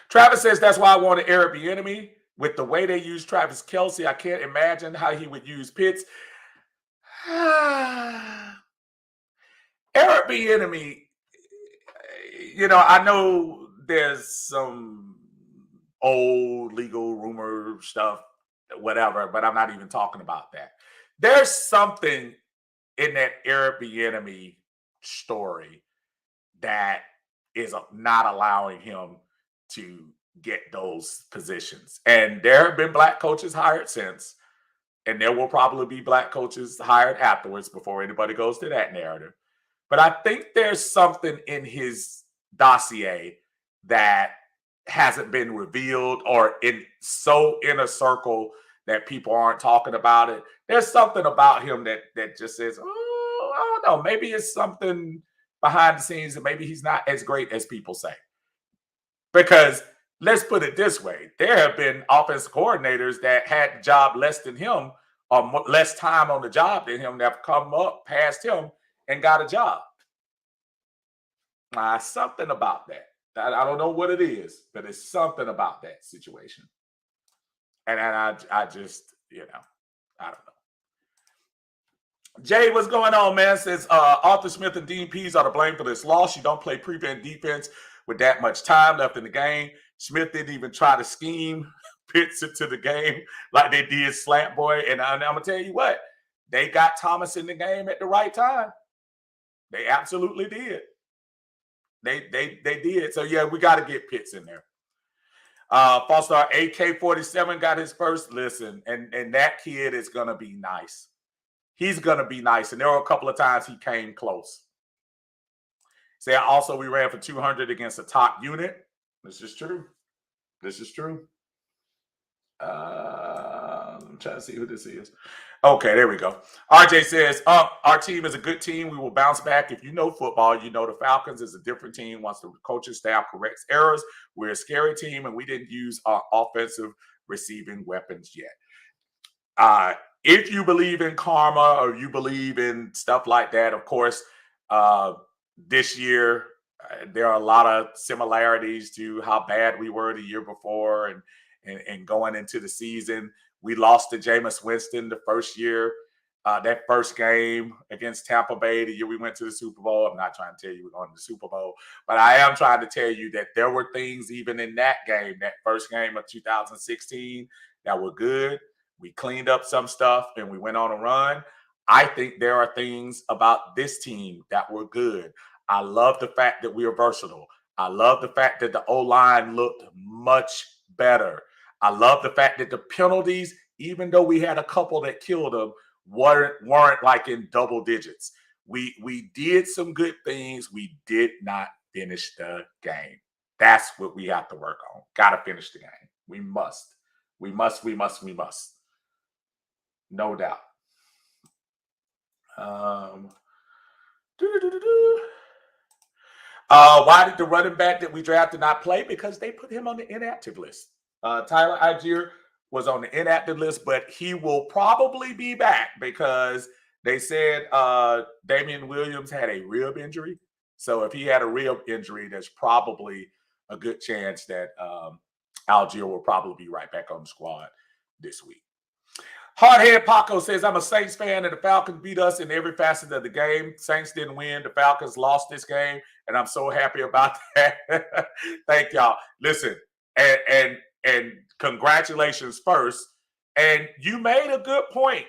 Travis says, that's why I wanted Eric Bieniemy. With the way they use Travis Kelce, I can't imagine how he would use Pitts. Eric Bieniemy, I know there's some old legal rumor stuff, whatever, but I'm not even talking about that. There's something in that Eric Bieniemy story that is not allowing him to get those positions. And there have been black coaches hired since, And there will probably be black coaches hired afterwards before anybody goes to that narrative. But I think there's something in his dossier that hasn't been revealed or in a circle that people aren't talking about it. There's something about him that just says, oh, I don't know, maybe it's something behind the scenes and maybe he's not as great as people say. Because let's put it this way, there have been offensive coordinators that had the job less than him or less time on the job than him that have come up past him and got a job. Something about that. I don't know what it is, but it's something about that situation. And I just, I don't know. Jay, what's going on, man? Says Arthur Smith and Dean Pease are to blame for this loss. You don't play prevent defense with that much time left in the game. Smith didn't even try to scheme Pitts into the game like they did Slant Boy. And I'm going to tell you what, they got Thomas in the game at the right time. They absolutely did. They did. So, yeah, we got to get Pitts in there. Foster AK-47 got his first. Listen, and that kid is going to be nice. He's going to be nice. And there were a couple of times he came close. Say also we ran for 200 against a top unit. This is true. This is true. I'm trying to see who this is. Okay, there we go. RJ says, our team is a good team. We will bounce back. If you know football, you know the Falcons is a different team. Once the coaching staff corrects errors, we're a scary team, and we didn't use our offensive receiving weapons yet. If you believe in karma or you believe in stuff like that, of course, this year, there are a lot of similarities to how bad we were the year before and going into the season. We lost to Jameis Winston the first year, that first game against Tampa Bay, the year we went to the Super Bowl. I'm not trying to tell you we're going to the Super Bowl, but I am trying to tell you that there were things even in that game, that first game of 2016, that were good. We cleaned up some stuff and we went on a run. I think there are things about this team that were good. I love the fact that we are versatile. I love the fact that the O-line looked much better. I love the fact that the penalties, even though we had a couple that killed them, weren't like in double digits. We did some good things. We did not finish the game. That's what we have to work on. Got to finish the game. We must. We must. No doubt. Why did the running back that we drafted not play? Because they put him on the inactive list. Tyler Algier was on the inactive list, but he will probably be back because they said Damian Williams had a rib injury. So if he had a rib injury, there's probably a good chance that Algier will probably be right back on the squad this week. Hardhead Paco says, I'm a Saints fan and the Falcons beat us in every facet of the game. Saints didn't win. The Falcons lost this game, and I'm so happy about that. Thank y'all. Listen, and congratulations first. And you made a good point.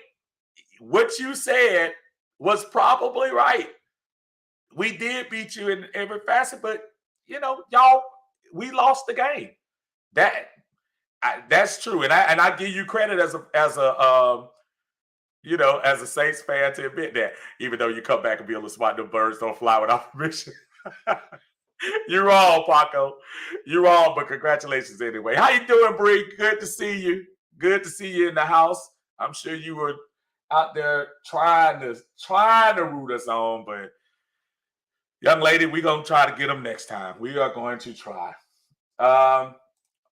What you said was probably right. We did beat you in every facet, but, y'all, we lost the game. That's true, and I give you credit as a Saints fan to admit that. Even though you come back and be able to spot the birds don't fly without permission. You're wrong, Paco. You're wrong, but congratulations anyway. How you doing, Bree? Good to see you. Good to see you in the house. I'm sure you were out there trying to root us on, but young lady, we're gonna try to get them next time. We are going to try.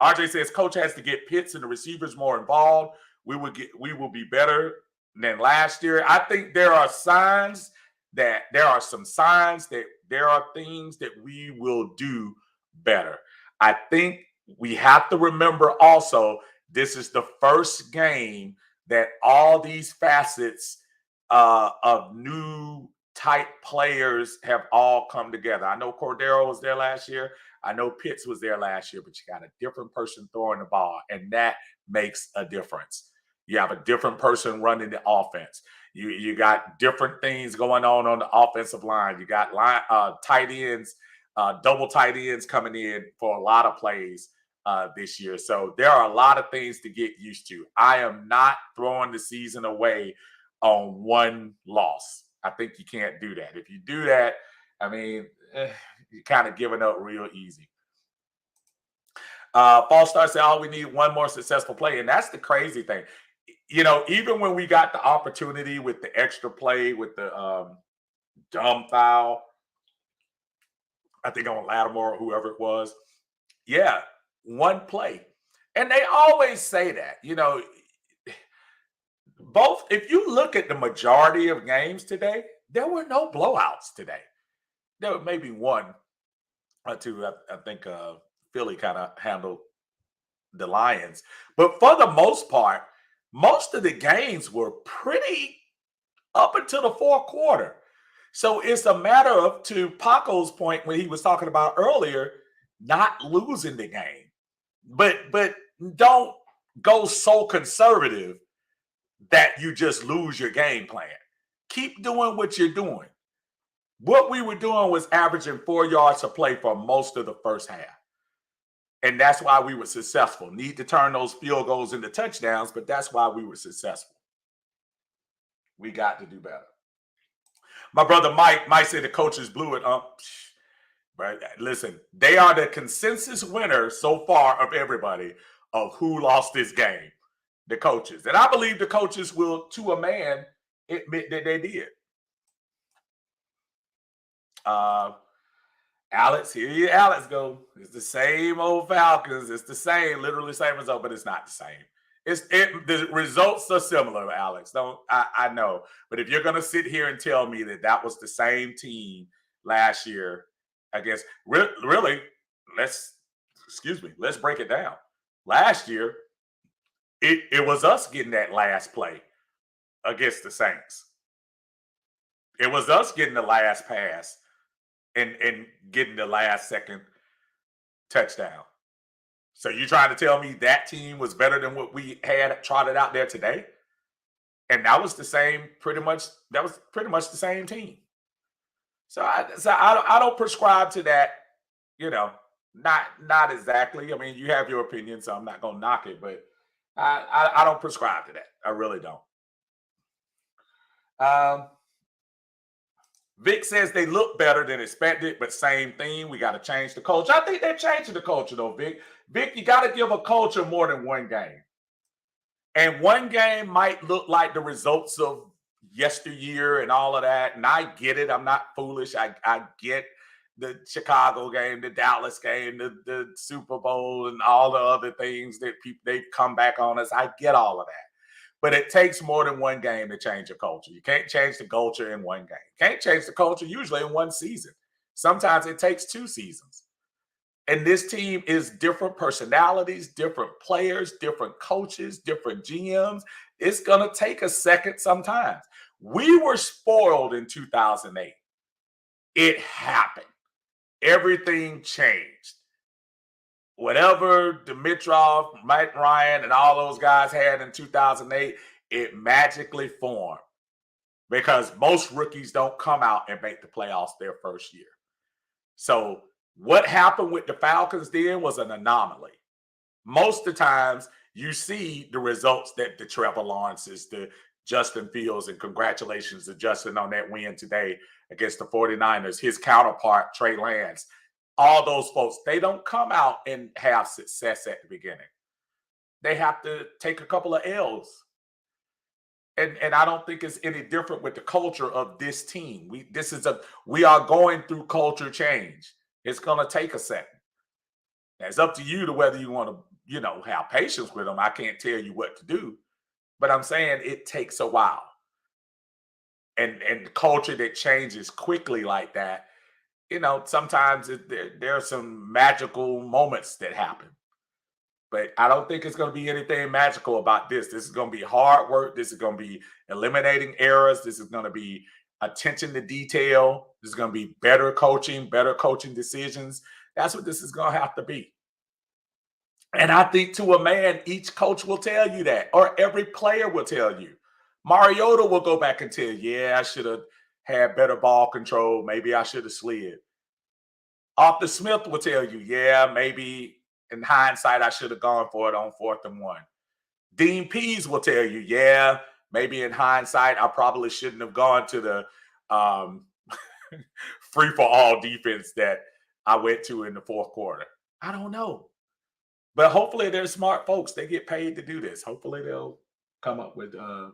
RJ says coach has to get Pitts and the receivers more involved. We will be better than last year. I think there are some signs that there are things that we will do better. I think we have to remember also this is the first game that all these facets of new type players have all come together. I know Cordero was there last year. I know Pitts was there last year, but you got a different person throwing the ball, and that makes a difference. You have a different person running the offense. You got different things going on the offensive line. You got tight ends, double tight ends coming in for a lot of plays this year. So there are a lot of things to get used to. I am not throwing the season away on one loss. I think you can't do that. If you do that, I mean, you're kind of giving up real easy. False Start said, "Oh, we need one more successful play," and that's the crazy thing. Even when we got the opportunity with the extra play with the dumb foul, I think on Lattimore or whoever it was, yeah, one play, and they always say that. Both. If you look at the majority of games today, there were no blowouts today. There was maybe one or two. I think Philly kind of handled the Lions. But for the most part, most of the games were pretty up until the fourth quarter. So it's a matter of, to Paco's point when he was talking about earlier, not losing the game. But don't go so conservative that you just lose your game plan. Keep doing what you're doing. What we were doing was averaging 4 yards a play for most of the first half. And that's why we were successful. Need to turn those field goals into touchdowns, but that's why we were successful. We got to do better. My brother Mike said the coaches blew it. Right? Listen, they are the consensus winner so far of everybody of who lost this game. The coaches. And I believe the coaches will, to a man, admit that they did. Alex, Alex go. It's the same old Falcons. It's the same, literally same result, but it's not the same. The results are similar, Alex. I know. But if you're gonna sit here and tell me that was the same team last year, I guess really, let's break it down. Last year, it was us getting that last play against the Saints. It was us getting the last pass and getting the last second touchdown. So you trying to tell me that team was better than what we had trotted out there today? And that was pretty much the same team. So I don't prescribe to that, not exactly. I mean, you have your opinion, so I'm not gonna knock it, but I don't prescribe to that. I really don't. Vic says they look better than expected, but same thing. We got to change the culture. I think they're changing the culture, though, Vic. Vic, you got to give a culture more than one game. And one game might look like the results of yesteryear and all of that. And I get it. I'm not foolish. I get the Chicago game, the Dallas game, the Super Bowl, and all the other things that they've come back on us. I get all of that. But it takes more than one game to change a culture. You can't change the culture in one game. You can't change the culture usually in one season. Sometimes it takes 2 seasons. And this team is different personalities, different players, different coaches, different GMs. It's going to take a second sometimes. We were spoiled in 2008. It happened. Everything changed. Whatever Dimitrov, Mike Ryan, and all those guys had in 2008, it magically formed because most rookies don't come out and make the playoffs their first year. So what happened with the Falcons then was an anomaly. Most of the times you see the results that the Trevor Lawrences, the Justin Fields, and congratulations to Justin on that win today against the 49ers, his counterpart, Trey Lance. All those folks, they don't come out and have success at the beginning. They have to take a couple of L's. And I don't think it's any different with the culture of this team. We are going through culture change. It's going to take a second. It's up to you to whether you want to, have patience with them. I can't tell you what to do, but I'm saying it takes a while. And the culture that changes quickly like that, sometimes there are some magical moments that happen. But I don't think it's going to be anything magical about this. This is going to be hard work. This is going to be eliminating errors. This is going to be attention to detail. This is going to be better coaching decisions. That's what this is going to have to be. And I think to a man, each coach will tell you that, or every player will tell you. Mariota will go back and tell you, yeah, I should have had better ball control. Maybe I should have slid. Arthur Smith will tell you, yeah, maybe in hindsight, I should have gone for it on 4th and 1. Dean Pease will tell you, yeah, maybe in hindsight, I probably shouldn't have gone to the free for all defense that I went to in the 4th quarter. I don't know. But hopefully they're smart folks. They get paid to do this. Hopefully they'll come up with a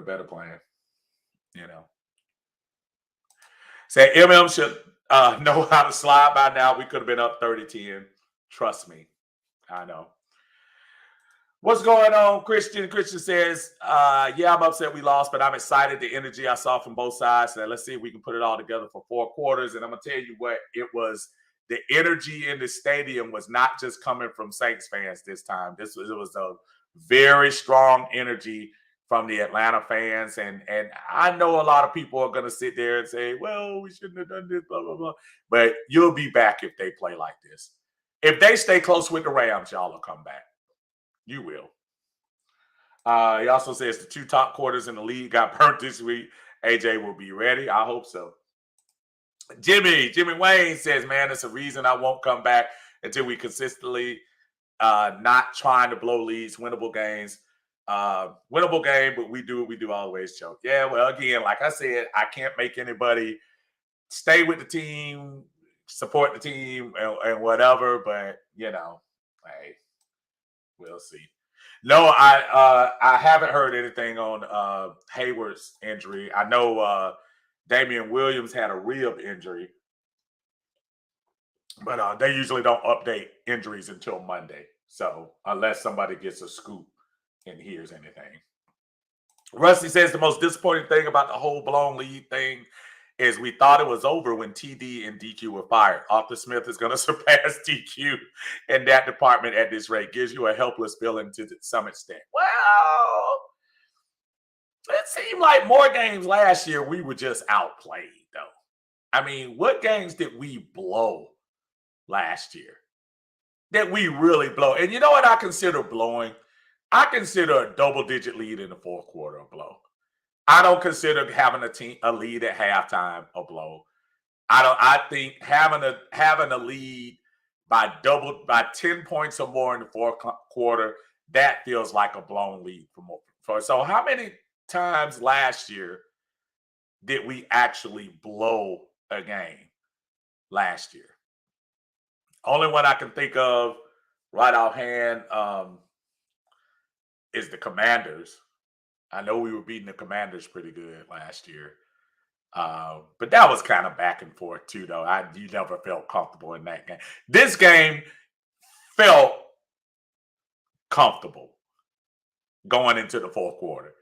better plan. You know. Say MM should know how to slide by now. We could have been up 30-10. Trust me. I know. What's going on, Christian? Christian says, yeah, I'm upset we lost, but I'm excited. The energy I saw from both sides. So let's see if we can put it all together for 4 quarters. And I'm going to tell you what, it was the energy in the stadium was not just coming from Saints fans this time. It was a very strong energy from the Atlanta fans. And I know a lot of people are going to sit there and say, well, we shouldn't have done this, blah, blah, blah. But you'll be back if they play like this. If they stay close with the Rams, y'all will come back. You will. He also says the 2 top quarters in the league got burnt this week. AJ will be ready. I hope so. Jimmy Wayne says, man, it's a reason I won't come back until we consistently not trying to blow leads, winnable games. Winnable game, but we do what we do always, choke. Yeah, well, again, like I said, I can't make anybody stay with the team, support the team, and whatever, but, you know, hey. We'll see. No, I haven't heard anything on Hayward's injury. I know Damian Williams had a rib injury, but they usually don't update injuries until Monday. So unless somebody gets a scoop and hears anything. Rusty says the most disappointing thing about the whole blown lead thing is we thought it was over when TD and DQ were fired. Arthur Smith is going to surpass DQ in that department at this rate. Gives you a helpless feeling to some extent. Well, it seemed like more games last year we were just outplayed, though. I mean, what games did we blow last year? That we really blow? And you know what I consider blowing? I consider a double-digit lead in the 4th quarter a blow. I don't consider having a lead at halftime a blow. I think having a lead by 10 points or more in the 4th quarter, that feels like a blown lead so how many times last year did we actually blow a game last year? Only one I can think of right offhand is the Commanders. I know we were beating the Commanders pretty good last year. But that was kind of back and forth too, though. You never felt comfortable in that game. This game felt comfortable going into the 4th quarter.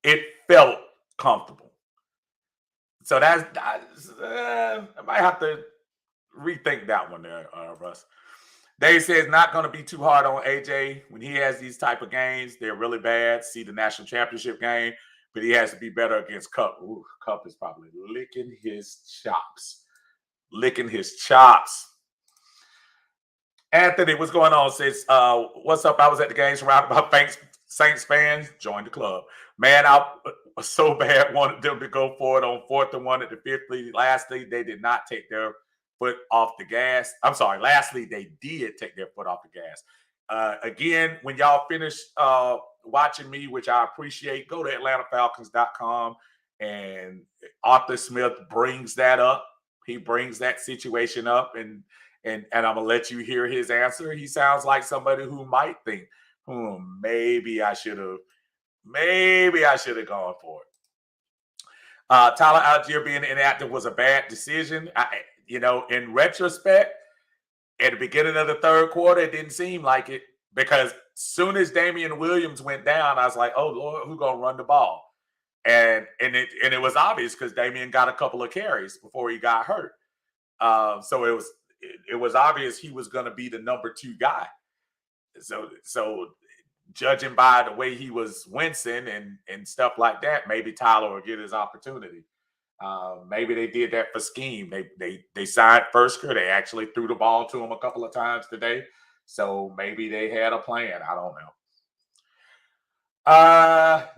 It felt comfortable. So I might have to rethink that one there, Russ. Dave says not going to be too hard on AJ when he has these type of games. They're really bad. See the national championship game, but he has to be better against Cup. Ooh, Cup is probably licking his chops. Anthony, what's going on? Says, what's up? I was at the game surrounded by Saints fans. Join the club. Man, I was so bad. Wanted them to go for it on 4th and 1 at the 5th lead. Lastly, they did not take their foot off the gas. I'm sorry. Lastly, they did take their foot off the gas. Again, when y'all finish watching me, which I appreciate, go to AtlantaFalcons.com, and Arthur Smith brings that up. He brings that situation up, and I'm gonna let you hear his answer. He sounds like somebody who might think, maybe I should have gone for it. Tyler Algier being inactive was a bad decision. In retrospect, at the beginning of the 3rd quarter, it didn't seem like it, because soon as Damian Williams went down, I was like, oh Lord, who's gonna run the ball? And it was obvious because Damian got a couple of carries before he got hurt. So it was obvious he was gonna be the number 2 guy. So judging by the way he was wincing and stuff like that, maybe Tyler will get his opportunity. Maybe they did that for scheme. They signed Fursker. They actually threw the ball to him a couple of times today. So maybe they had a plan. I don't know.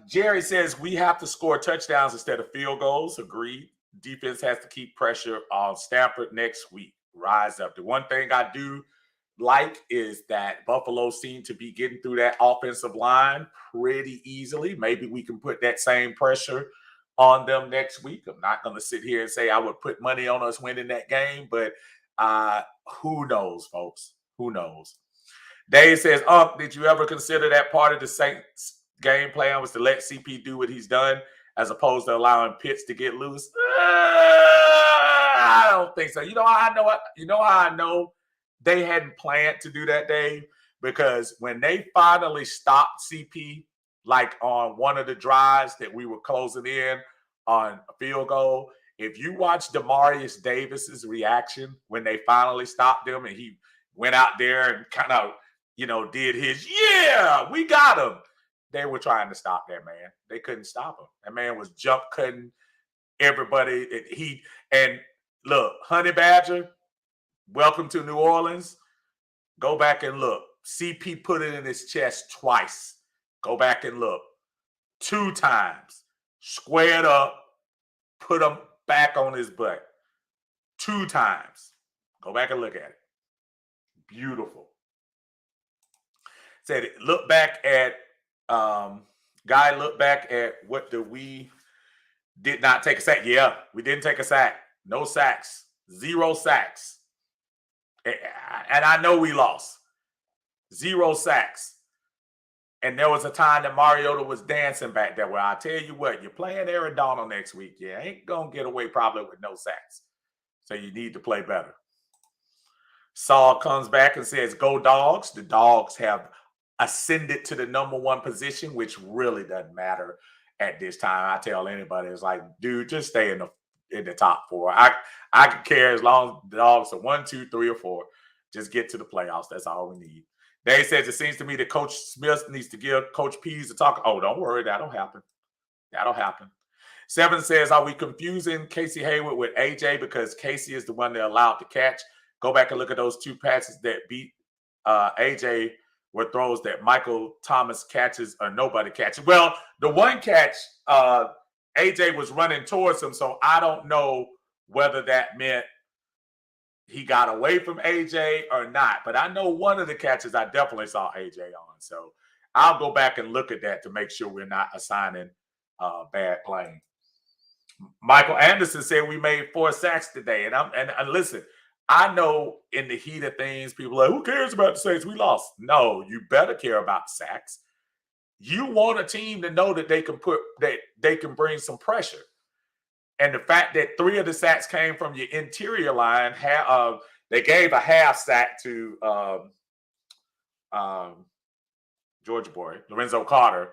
Jerry says we have to score touchdowns instead of field goals. Agreed. Defense has to keep pressure on Stanford next week. Rise up. The one thing I do like is that Buffalo seemed to be getting through that offensive line pretty easily. Maybe we can put that same pressure on them next week. I'm not going to sit here and say I would put money on us winning that game, but who knows, folks? Who knows? Dave says, did you ever consider that part of the Saints game plan was to let CP do what he's done as opposed to allowing Pitts to get loose? I don't think so. You know how I know it? You know how I know they hadn't planned to do that, Dave? Because when they finally stopped CP, like on one of the drives that we were closing in on a field goal, if you watch Demarius Davis's reaction when they finally stopped him and he went out there and kind of, did his, yeah, we got him. They were trying to stop that man. They couldn't stop him. That man was jump cutting everybody. And look, Honey Badger, welcome to New Orleans. Go back and look. CP put it in his chest twice. Go back and look. 2 times. Squared up. Put him back on his butt. 2 times. Go back and look at it. Beautiful. Said it. Look back at Guy, look back at what we did not take a sack. Yeah, we didn't take a sack. No sacks. 0 sacks. And I know we lost. 0 sacks. And there was a time that Mariota was dancing back there where I tell you what, you're playing Aaron Donald next week. You ain't going to get away probably with no sacks. So you need to play better. Saul comes back and says, go Dogs. The Dogs have ascended to the #1 position, which really doesn't matter at this time. I tell anybody, it's like, dude, just stay in the top 4. I could care as long as the Dogs are 1, 2, 3, or 4. Just get to the playoffs. That's all we need. Dave says it seems to me that Coach Smith needs to give Coach Pease a talk. Oh, don't worry. That'll happen. That'll happen. 7 says, are we confusing Casey Hayward with AJ because Casey is the one they're allowed to catch? Go back and look at those 2 passes that beat AJ were throws that Michael Thomas catches or nobody catches. Well, the one catch, AJ was running towards him, so I don't know whether that meant he got away from AJ or not. But I know one of the catches I definitely saw AJ on. So I'll go back and look at that to make sure we're not assigning bad playing. Michael Anderson said we made 4 sacks today. And listen, I know in the heat of things, people are like, who cares about the Saints? We lost. No, you better care about sacks. You want a team to know that they can bring some pressure. And the fact that 3 of the sacks came from your interior line, they gave a half sack to Georgia boy, Lorenzo Carter,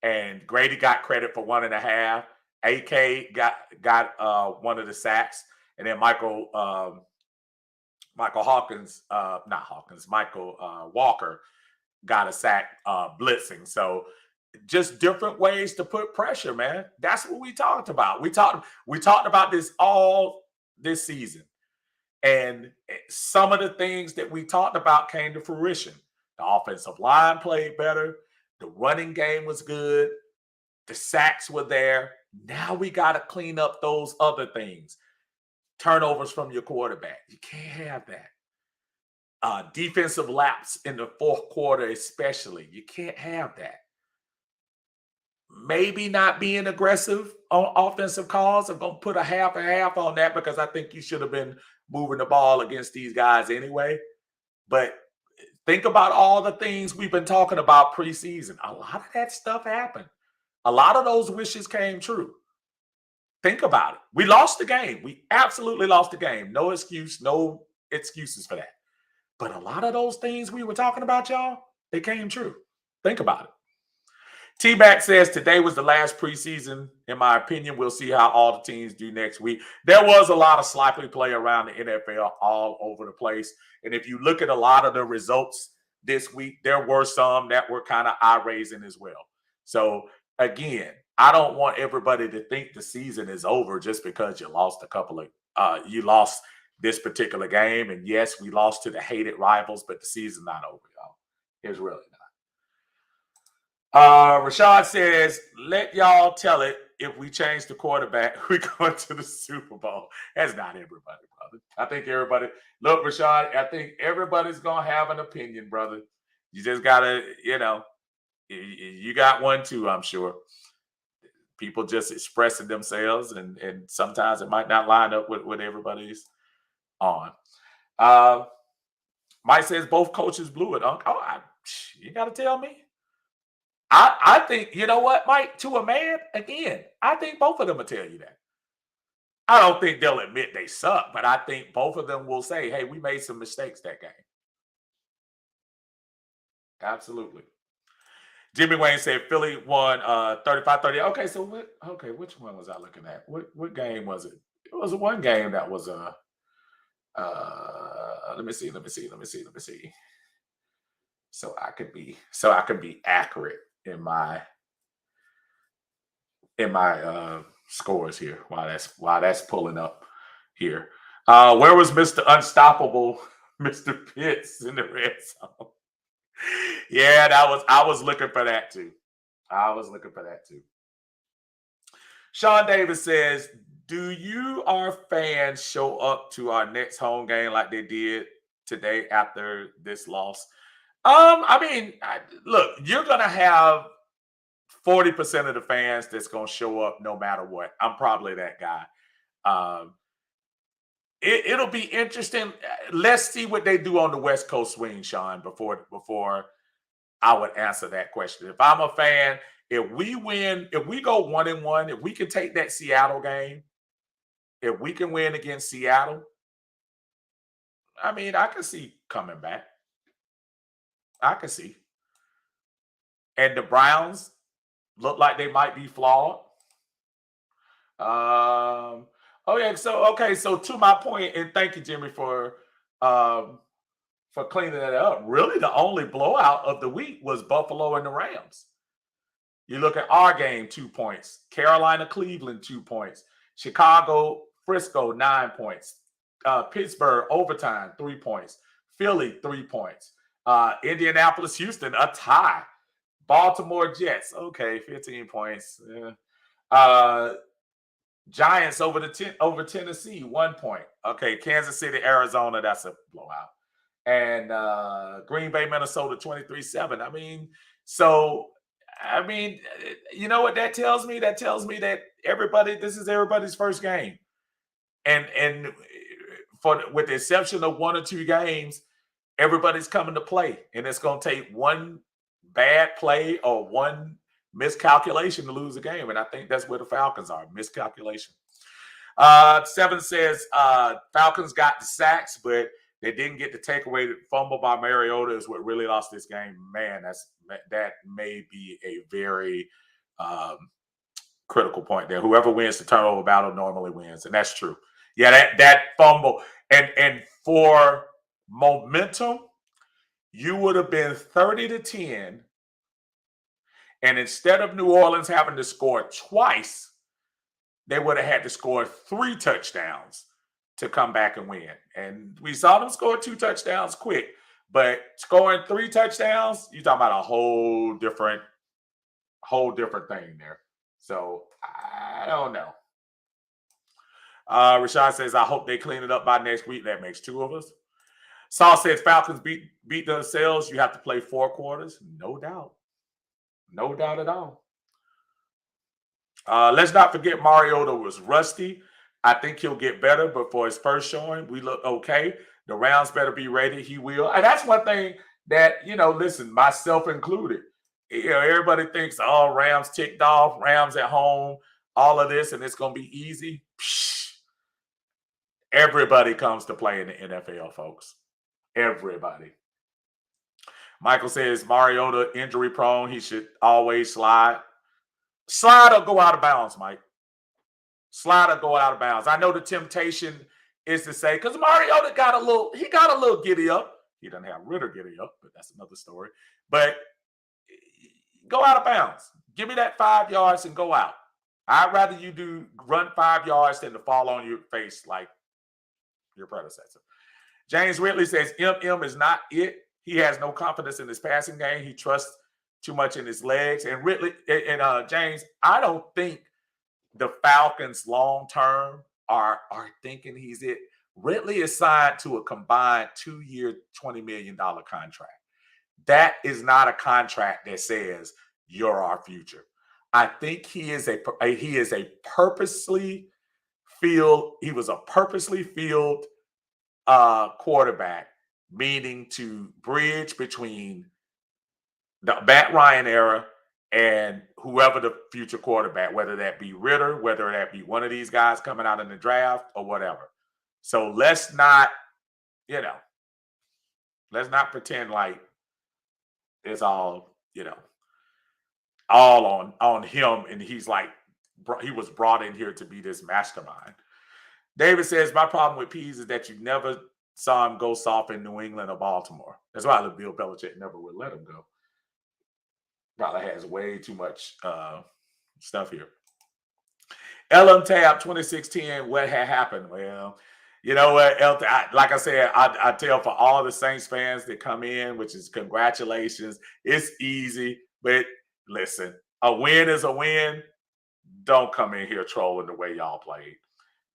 and Grady got credit for 1.5. AK got one of the sacks, and then Michael Walker got a sack blitzing. So just different ways to put pressure, man. That's what we talked about. We talked about this all this season. And some of the things that we talked about came to fruition. The offensive line played better. The running game was good. The sacks were there. Now we got to clean up those other things. Turnovers from your quarterback. You can't have that. Defensive lapse in the 4th quarter especially. You can't have that. Maybe not being aggressive on offensive calls. I'm going to put a half on that because I think you should have been moving the ball against these guys anyway. But think about all the things we've been talking about preseason. A lot of that stuff happened. A lot of those wishes came true. Think about it. We lost the game. We absolutely lost the game. No excuses for that. But a lot of those things we were talking about, y'all, they came true. Think about it. T-Back says today was the last preseason. In my opinion, we'll see how all the teams do next week. There was a lot of sloppy play around the NFL all over the place. And if you look at a lot of the results this week, there were some that were kind of eye-raising as well. So, again, I don't want everybody to think the season is over just because you lost you lost this particular game. And yes, we lost to the hated rivals, but the season's not over, y'all. It's really not. Rashad says, let y'all tell it. if we change the quarterback, we're going to the Super Bowl. That's not everybody, brother. I think everybody, look, Rashad, I think everybody's going to have an opinion, brother. You just got to, you got one too, I'm sure. People just expressing themselves, and sometimes it might not line up with what everybody's on. Mike says both coaches blew it. You got to tell me. I think, you know what, Mike, to a man, again, I think both of them will tell you that. I don't think they'll admit they suck, but I think both of them will say, hey, we made some mistakes that game. Absolutely. Jimmy Wayne said Philly won 35-30. Okay, so which one was I looking at? What game was it? It was one game that was let me see. So I could be accurate in my scores here while that's pulling up here. Where was Mr. Unstoppable, Mr. Pitts in the red zone? Yeah, I was looking for that too. Sean Davis says, do you, our fans, show up to our next home game like they did today after this loss? Look, you're going to have 40% of the fans that's going to show up no matter what. I'm probably that guy. It'll be interesting. Let's see what they do on the West Coast swing, Sean, before I would answer that question. If I'm a fan, if we win, if we go 1-1, if we can take that Seattle game, if we can win against Seattle, I can see coming back. I can see. And the Browns look like they might be flawed. So to my point, and thank you, Jimmy, for cleaning that up. Really, the only blowout of the week was Buffalo and the Rams. You look at our game, 2 points. Carolina, Cleveland, 2 points. Chicago, Frisco, 9 points. Pittsburgh, overtime, 3 points. Philly, 3 points. Indianapolis, Houston, a tie. Baltimore Jets, okay, 15 points. Yeah. Giants over Tennessee, 1 point. Okay, Kansas City, Arizona, that's a blowout. And Green Bay, Minnesota, 23-7. You know what that tells me? That tells me that this is everybody's first game. And with the exception of 1 or 2 games, everybody's coming to play. And it's going to take one bad play or one miscalculation to lose a game. And I think that's where the Falcons are, miscalculation. 7 says Falcons got the sacks, but they didn't get the takeaway. Fumble by Mariota is what really lost this game. Man, that may be a very critical point there. Whoever wins the turnover battle normally wins, and that's true. Yeah, that fumble. And for momentum, you would have been 30-10. And instead of New Orleans having to score twice, they would have had to score 3 touchdowns to come back and win. And we saw them score 2 touchdowns quick, but scoring 3 touchdowns, you're talking about a whole different thing there. So I don't know. Rashad says, I hope they clean it up by next week. That makes 2 of us. Saul says, Falcons beat themselves. You have to play 4 quarters. No doubt. No doubt at all. Let's not forget Mariota was rusty. I think he'll get better, but for his first showing, we look okay. The Rams better be ready. He will. And that's one thing that, listen, myself included. Everybody thinks, oh, Rams ticked off, Rams at home, all of this, and it's going to be easy. Psh, everybody comes to play in the NFL, folks. Everybody. Michael says Mariota injury prone. He should always slide. Slide or go out of bounds, Mike. Slide or go out of bounds. I know the temptation is to say, because Mariota got a little giddy up. He doesn't have Ritter giddy up, but that's another story. But go out of bounds. Give me that 5 yards and go out. I'd rather you run 5 yards than to fall on your face like your predecessor. James Whitley says M is not it. He has no confidence in his passing game. He trusts too much in his legs. And James, I don't think the Falcons long term are thinking he's it. Ridley is signed to a combined 2-year, $20 million contract. That is not a contract that says you're our future. I think he is a purposely he was a purposely field quarterback, meaning to bridge between the Matt Ryan era and whoever the future quarterback, whether that be Ritter, whether that be one of these guys coming out in the draft or whatever. So let's not, let's not pretend like it's all, all on him and he's like he was brought in here to be this mastermind. David says, my problem with Pease is that you never saw him go soft in New England or Baltimore. That's why the Bill Belichick never would let him go. Probably has way too much stuff here. LM Tab 2610, what had happened? Well, you know what, like I said, I tell for all the Saints fans that come in, which is congratulations. It's easy, but listen, a win is a win. Don't come in here trolling the way y'all played.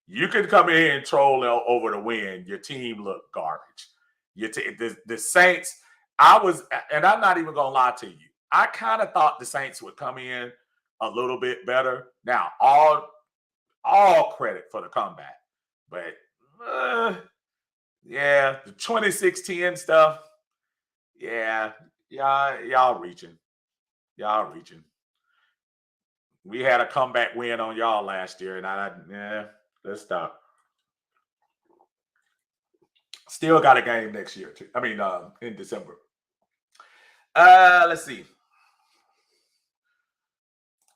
You can come in here and troll over the win. Your team looked garbage. The Saints, and I'm not even going to lie to you. I kind of thought the Saints would come in a little bit better. Now, all credit for the comeback. But, yeah, the 26-10 stuff, yeah, y'all reaching. Y'all reaching. We had a comeback win on y'all last year, and let's stop. Still got a game next year, too. I mean, in December. Let's see.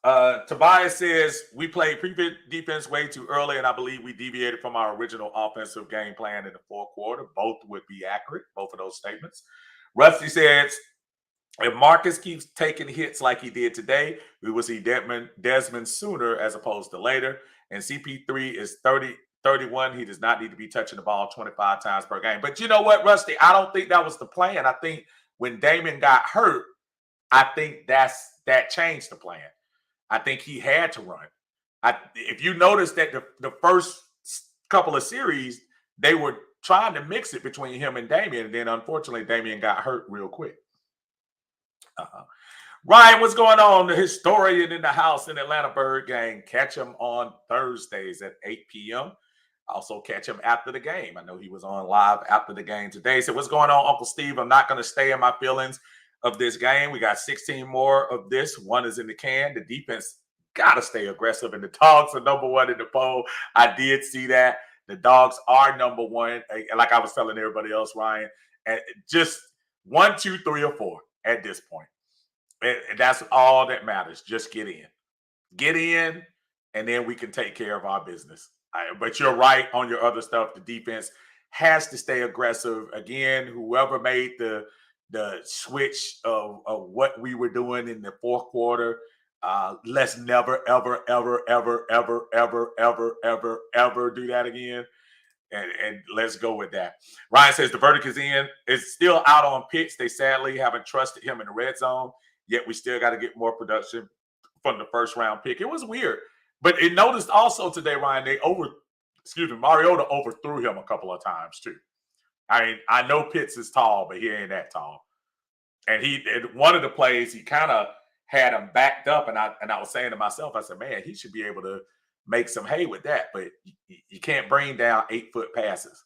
Tobias says, we played prevent defense way too early, and I believe we deviated from our original offensive game plan in the fourth quarter. Both would be accurate, both of those statements. Rusty says, if Marcus keeps taking hits like he did today, we will see Desmond sooner as opposed to later. And CP3 is 31. He does not need to be touching the ball 25 times per game. But you know what, Rusty? I don't think that was the plan. I think when Damon got hurt, I think that changed the plan. I think he had to run. If you notice that the first couple of series, they were trying to mix it between him and Damian. And then, unfortunately, Damian got hurt real quick. Ryan, what's going on? The historian in the house in Atlanta Bird Gang. Catch him on Thursdays at 8 p.m. Also catch him after the game. I know he was on live after the game today. So what's going on, Uncle Steve? I'm not going to stay in my feelings of this game. We got 16 more of this. One is in the can. The defense got to stay aggressive. And the Dogs are number one in the poll. I did see that. The Dogs are number one. Like I was telling everybody else, Ryan. And just 1, 2, 3, or 4 at this point. And that's all that matters. Just get in. Get in, and then we can take care of our business. But you're right on your other stuff. The defense has to stay aggressive. Again, whoever made the switch of what we were doing in the fourth quarter, let's never, ever, ever, ever, ever, ever, ever, ever, ever do that again. And let's go with that. Ryan says the verdict is in. It's still out on Pitts. They sadly haven't trusted him in the red zone, yet we still got to get more production from the first round pick. It was weird. But it noticed also today, Ryan, Mariota overthrew him a couple of times too. I mean, I know Pitts is tall, but he ain't that tall. And one of the plays, he kind of had him backed up, and I was saying to myself, I said, man, he should be able to make some hay with that, but you can't bring down 8-foot passes.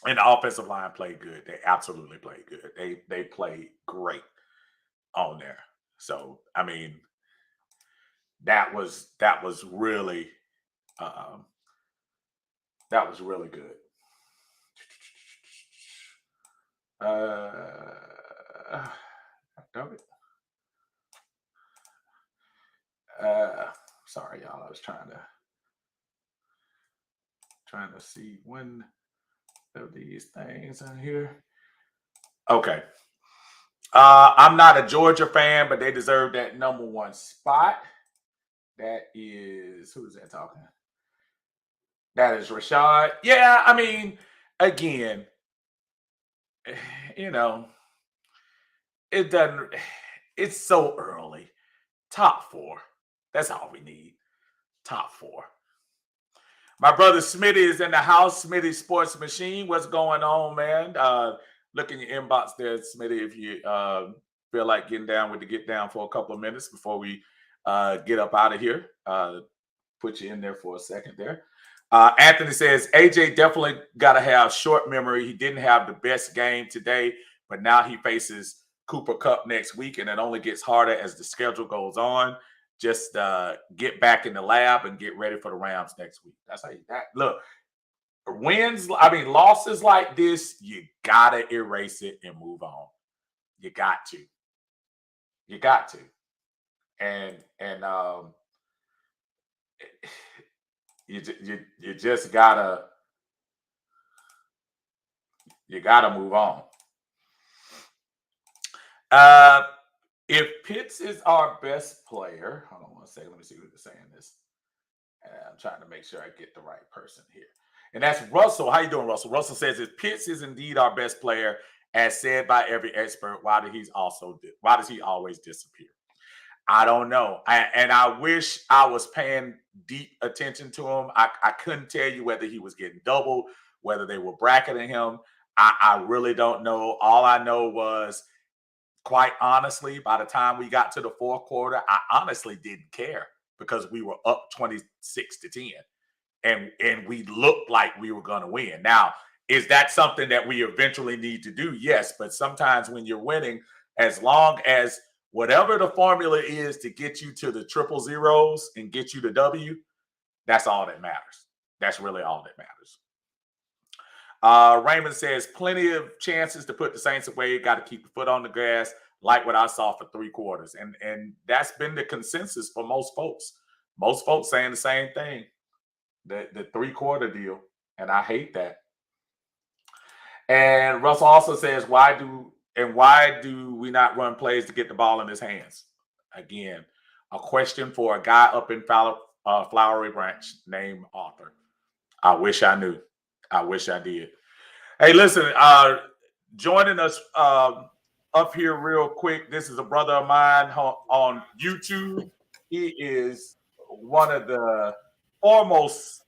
And the offensive line played good. They absolutely played good. They played great on there. So, I mean, that was really good. Sorry, y'all. I was trying to see one of these things on here. Okay. I'm not a Georgia fan, but they deserve that number one spot. That is, who is that talking? That is Rashad. Yeah, I mean, again, it doesn't, it's so early. Top 4. That's all we need. Top 4. My brother Smitty is in the house. Smitty Sports Machine. What's going on, man? Look in your inbox there, Smitty, if you feel like getting down with the get down for a couple of minutes before we get up out of here. Put you in there for a second there. Anthony says, AJ definitely got to have short memory. He didn't have the best game today, but now he faces Cooper Kupp next week, and it only gets harder as the schedule goes on. Just get back in the lab and get ready for the Rams next week. That's how you look. Losses like this, you gotta erase it and move on. You got to. And you just gotta move on. If Pitts is our best player, hold on one second. Let me see who's saying this. I'm trying to make sure I get the right person here. And that's Russell. How you doing, Russell? Russell says, if Pitts is indeed our best player, as said by every expert, why does he always disappear? I don't know. I wish I was paying deep attention to him. I couldn't tell you whether he was getting doubled, whether they were bracketing him. I really don't know. All I know was, quite honestly, by the time we got to the fourth quarter, I honestly didn't care because we were up 26-10. And we looked like we were going to win. Now, is that something that we eventually need to do? Yes, but sometimes when you're winning, as long as whatever the formula is to get you to the triple zeros and get you to W, that's all that matters. That's really all that matters. Raymond says, plenty of chances to put the Saints away. Got to keep the foot on the gas, like what I saw for 3 quarters. And that's been the consensus for most folks. Most folks saying the same thing, the 3-quarter deal. And I hate that. And Russell also says, why do we not run plays to get the ball in his hands? Again, a question for a guy up in Flowery Branch named Arthur. I wish I knew. I wish I did. Hey, listen, joining us up here real quick, this is a brother of mine on YouTube. He is one of the foremost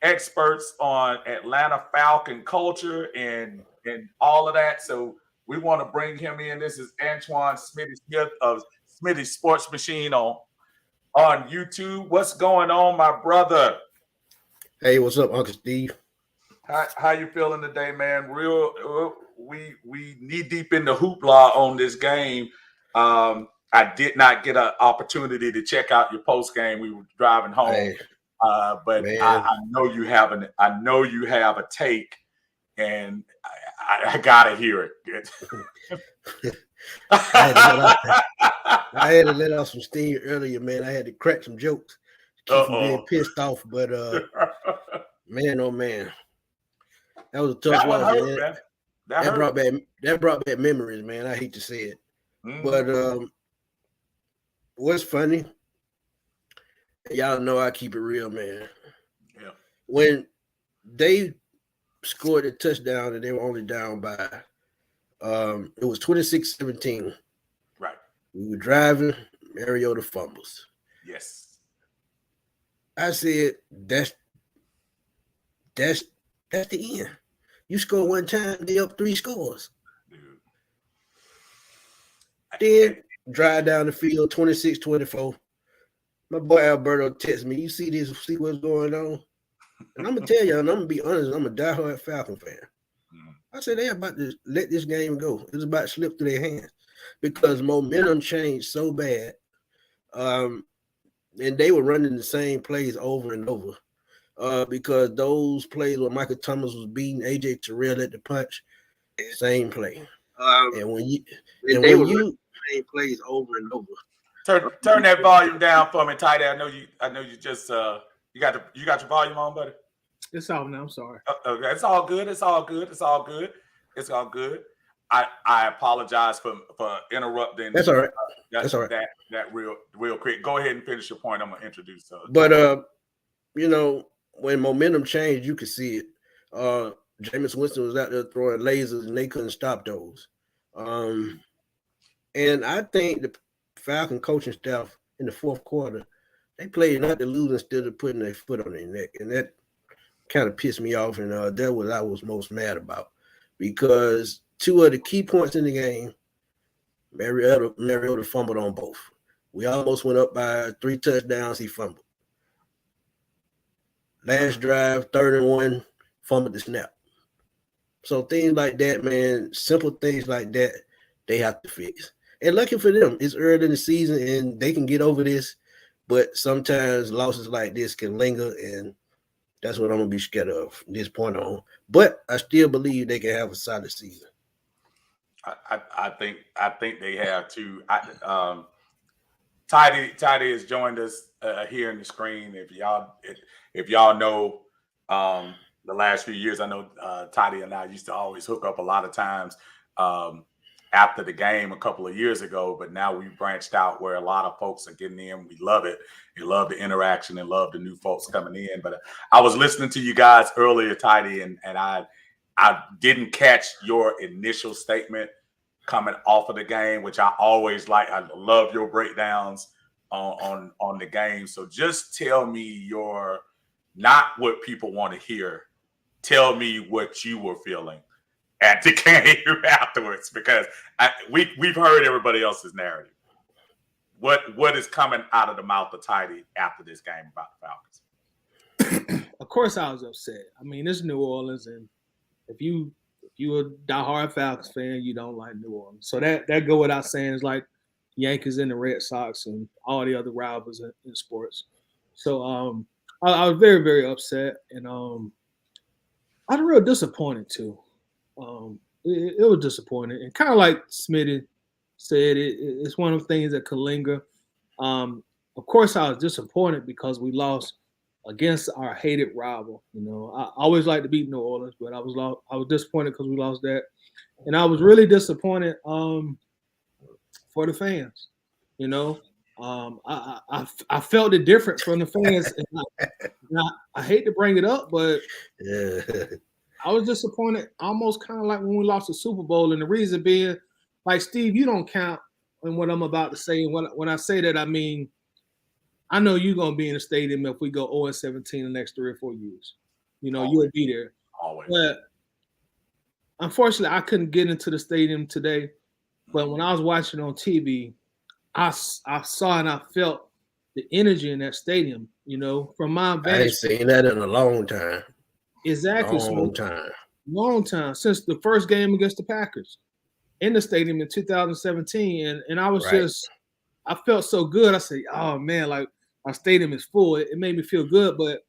experts on Atlanta Falcon culture and all of that. So we want to bring him in. This is Antoine Smitty Smith of Smitty Sports Machine on YouTube. What's going on, my brother? Hey, what's up, Uncle Steve? How you feeling today, man? We knee deep in the hoopla on this game. I did not get an opportunity to check out your post game. We were driving home, Hey, but I know you have a take, and I gotta hear it. I had to let off some steam earlier, man. I had to crack some jokes to keep from being pissed off, but man, oh man. That was a tough loss, man. That brought back memories, man. I hate to say it. Mm-hmm. But what's funny, y'all know I keep it real, man. Yeah. When they scored a touchdown and they were only down by it was 26-17. Right. We were driving, Mariota fumbles. Yes. I said that's the end. You score one time, they up 3 scores. Dude. Then drive down the field, 26-24. My boy Alberto texts me, you see what's going on? And I'm going to tell you, and I'm going to be honest, I'm a diehard Falcon fan. I said they're about to let this game go. It's about to slip through their hands because momentum changed so bad. And they were running the same plays over and over. Because those plays where Michael Thomas was beating AJ Terrell at the punch, same play. And when you same plays over and over. Turn that volume down for me, Tidy. I know you just you got your volume on, buddy. It's off now. I'm sorry. Okay, it's all good. It's all good. I apologize for interrupting. That's all right. That's all right. That real quick. Go ahead and finish your point. I'm gonna introduce. But when momentum changed, you could see it. Jameis Winston was out there throwing lasers, and they couldn't stop those. And I think the Falcon coaching staff in the fourth quarter They played not to lose instead of putting their foot on their neck, and that kind of pissed me off. And that was I was most mad about because two of the key points in the game, Mariota fumbled on both. We almost went up by 3 touchdowns. He fumbled. Last drive, 3rd and 1, fumbled the snap. So things like that, man, simple things like that, they have to fix. And lucky for them, it's early in the season and they can get over this. But sometimes losses like this can linger, and that's what I'm gonna be scared of from this point on. But I still believe they can have a solid season. I think they have too. Tidy has joined us here in the screen. If y'all know the last few years, I know Tidy and I used to always hook up a lot of times after the game a couple of years ago, but now we branched out where a lot of folks are getting in. We love it. We love the interaction and love the new folks coming in. But I was listening to you guys earlier, Tidy, and I didn't catch your initial statement coming off of the game, which I always like. I love your breakdowns on the game. So just tell me your, not what people want to hear. Tell me what you were feeling at the game afterwards, because we've heard everybody else's narrative. What is coming out of the mouth of Tidy after this game about the Falcons? Of course, I was upset. I mean, it's New Orleans, and if you a diehard Falcons fan, you don't like New Orleans. So that go without saying. It's like Yankees and the Red Sox and all the other rivals in sports. So I was very, very upset, and I was real disappointed too. It was disappointing, and kind of like Smitty said, it's one of the things that could linger. Of course, I was disappointed because we lost against our hated rival. You know, I always like to beat New Orleans, but I was disappointed because we lost that, and I was really disappointed for the fans. You know, I felt it different from the fans. And I hate to bring it up, but Yeah. I was disappointed, almost kind of like when we lost the Super Bowl, and the reason being, like, Steve, you don't count in what I'm about to say. And when I say that, I mean, I know you're going to be in the stadium if we go 0-17 the next 3 or 4 years. You know, Always. you'll be there. Always. But unfortunately, I couldn't get into the stadium today. But when I was watching on TV, I saw and I felt the energy in that stadium, you know, from my vantage. I ain't seen that in a long time. Exactly. Long time since the first game against the Packers in the stadium in 2017. And I was I felt so good. I said, oh man, like our stadium is full. It made me feel good. But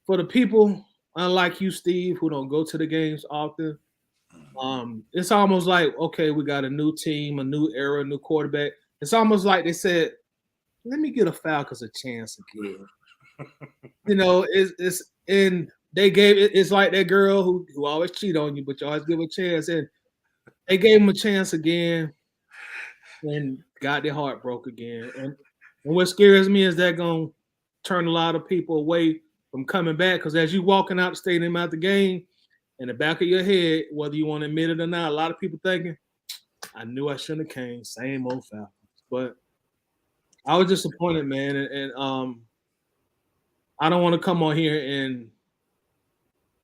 for the people, unlike you, Steve, who don't go to the games often, it's almost like, okay, we got a new team, a new era, a new quarterback. It's almost like they said, let me give the Falcons a chance again. You know, it's like that girl who always cheat on you, but you always give a chance. And they gave him a chance again and got their heart broke again. And what scares me is that going to turn a lot of people away from coming back, because as you walking out the stadium out the game, in the back of your head, whether you want to admit it or not, a lot of people thinking, I knew I shouldn't have came. Same old Falcons. But I was disappointed, man. And I don't want to come on here and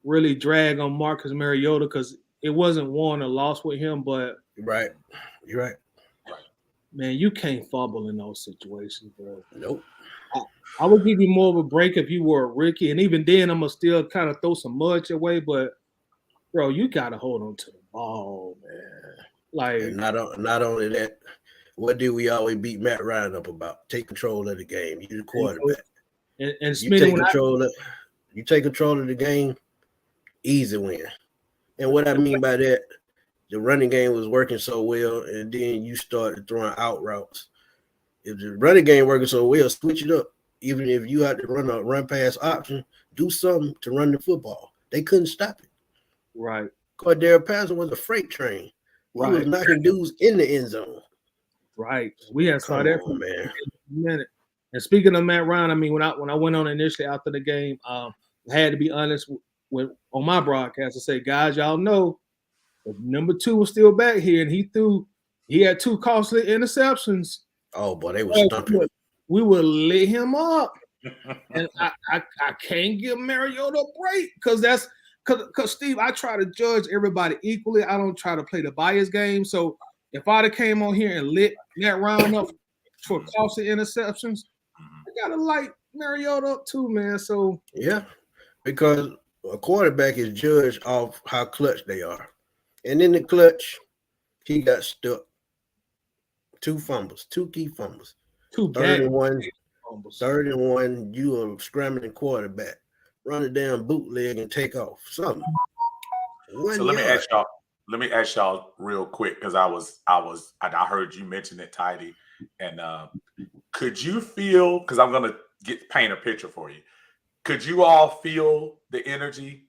really drag on Marcus Mariota because it wasn't won or lost with him. But You're right. Man, you can't fumble in those situations, bro. Nope. I would give you more of a break if you were a rookie. And even then, I'm going to still kind of throw some mud your way. But, bro, you got to hold on to the ball, man. Like, and not only that, what do we always beat Matt Ryan up about? Take control of the game. You're the quarterback. And you take control of the game, easy win. And what I mean by that, the running game was working so well, and then you started throwing out routes. If the running game working so well, switch it up. Even if you had to run a run pass option, do something to run the football. They couldn't stop it. Right. Cordero Patterson was a freight train. He was knocking dudes in the end zone. Right. We had saw that from a minute. And speaking of Matt Ryan, I mean, when I went on initially after the game, I had to be honest on my broadcast to say, guys, y'all know if number 2 was still back here, and he had 2 costly interceptions. Oh boy, they were stumping. we would lit him up. And I can't give Mariota a break because Steve, I try to judge everybody equally. I don't try to play the bias game. So if I'd have came on here and lit that round up for costly interceptions, I gotta light Mariota up too, man. So yeah, because a quarterback is judged off how clutch they are. And in the clutch, he got stuck. 2 fumbles, 2 key fumbles. 2 Third bad and one, fumbles. 3rd and 1, you are scrambling quarterback. Run a damn bootleg and take off. Something. So let me ask y'all real quick because I heard you mention it, Tidy. And could you feel, because I'm gonna paint a picture for you. Could you all feel the energy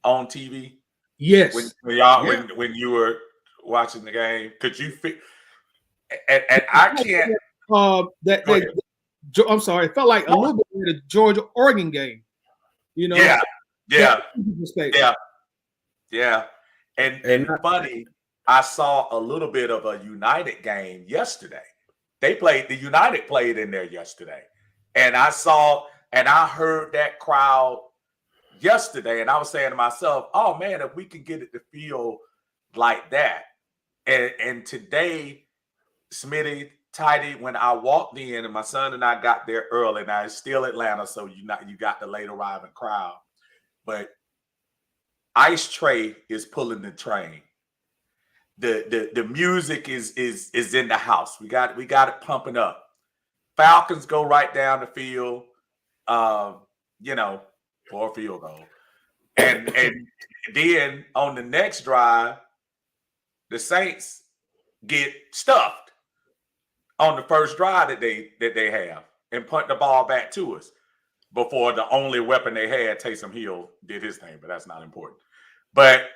on TV? Yes. When you were watching the game? Could you feel? And I can't. I'm sorry. It felt like a little bit of the Georgia-Oregon game. You know. Yeah. And funny, I saw a little bit of a United game yesterday. The United played in there yesterday. And I heard that crowd yesterday, and I was saying to myself, oh man, if we could get it to feel like that. And today, Smitty, Tidy, when I walked in and my son and I got there early, now it's still Atlanta, so you got the late arriving crowd. But Ice Tray is pulling the train. The music is in the house. We got it pumping up. Falcons go right down the field, for a field goal. And then on the next drive, the Saints get stuffed on the first drive that they have and punt the ball back to us before the only weapon they had, Taysom Hill, did his thing, but that's not important. But